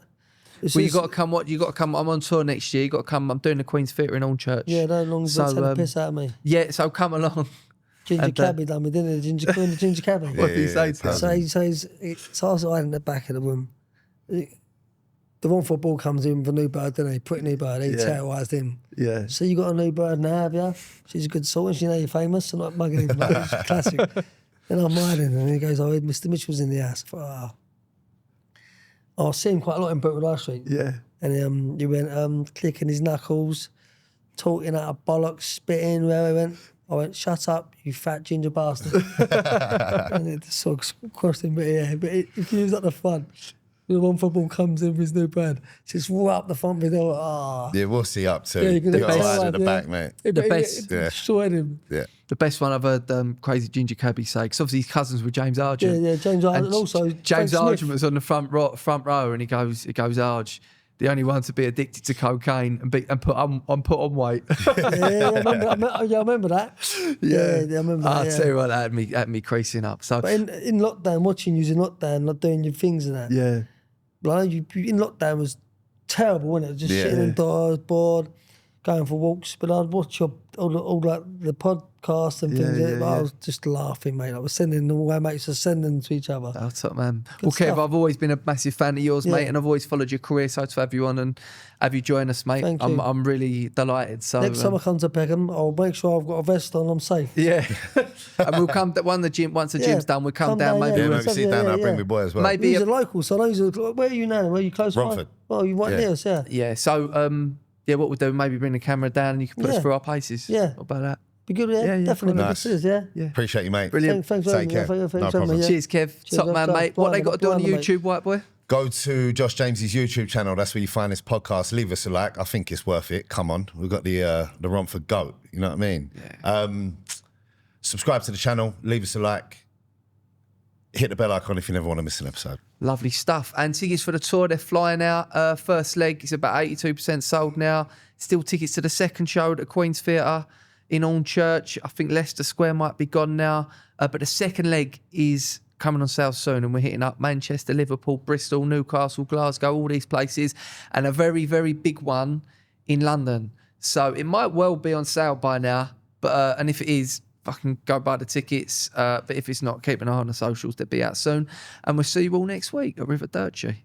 You got to come. You got to come. I'm on tour next year. You got to come. I'm doing the Queen's Theatre in Hornchurch. Yeah, no long as take the piss out of me. Yeah, so come along. Ginger Cabby done me, didn't it? Ginger Cabby. What did he say to him? So I was hiding in the back of the room. The one for ball comes in with a new bird, didn't he? Pretty new bird. He terrorised him. Yeah. So you got a new bird now, have you? She's a good sort, and she know you're famous. I'm not mugging him. Like, it's classic. Then I'm hiding, and he goes, "Oh, Mr. Mitchell's in the house." I thought, I see him quite a lot in Brentwood High Street. Yeah. And he went clicking his knuckles, talking out of bollocks, spitting. I went, shut up, you fat ginger bastard. And it just sort of crossed him, but if he was at the front, the one football comes in with his new brand, just right up the front with it. Yeah, what's he up to? Yeah, You got a at the back, mate. The best. It destroyed him. Yeah. The best one I've heard Crazy Ginger Cabby say, because obviously he's cousins with James Argent. Yeah, James Argent, and also James Frank Argent Smith. was on the front row, and he goes, Arge, the only one to be addicted to cocaine and put on weight. I remember that. Yeah, I remember that. I'll tell you what, that had me creasing up. So But in lockdown, watching you in lockdown, not doing your things and that. yeah, Like you in lockdown was terrible, wasn't it? Just sitting indoors, bored, going for walks. But I'd watch all the podcasts and things. I was just laughing, mate. I was sending them away, mates were sending them to each other. oh, top man. Good Well, Kev, stuff. I've always been a massive fan of yours, Yeah. mate, and I've always followed your career. So to have you on and have you join us, mate, Thank you. I'm really delighted. So Next time I come to Peckham, I'll make sure I've got a vest on. I'm safe. yeah, and we'll come once the gym's done. We'll come down. Maybe Yeah, we'll maybe sit down. I'll bring my boy as well. Maybe He's a local, so where are you now? Where are you close Romford. by? Oh, you right near us, yeah. yeah. So what we'll do? Maybe bring the camera down and you can put us Yeah. through our paces. Yeah. What about that? Be good, yeah? Yeah, Definitely be nice. good to us, yeah? Appreciate you, mate. Brilliant. Thanks Take care. Thanks No for problem. having me, yeah. Cheers, Kev. Top man, mate. What they got to do on the Blind, mate. YouTube, white boy? Go to Josh James's YouTube channel. That's where you find this podcast. Leave us a like. I think it's worth it. Come on. We've got the Romford GOAT. You know what I mean? Yeah. Subscribe to the channel. Leave us a like. Hit the bell icon if you never want to miss an episode. Lovely stuff. And tickets for the tour, they're flying out. First leg is about 82% sold now. Still tickets to the second show at the Queen's Theatre in Hornchurch. I think Leicester Square might be gone now. But the second leg is coming on sale soon, and we're hitting up Manchester, Liverpool, Bristol, Newcastle, Glasgow, all these places, and a very, very big one in London. So it might well be on sale by now, but and if it is, fucking go buy the tickets. But if it's not, keep an eye on the socials. They'll be out soon. And we'll see you all next week at River Dirty.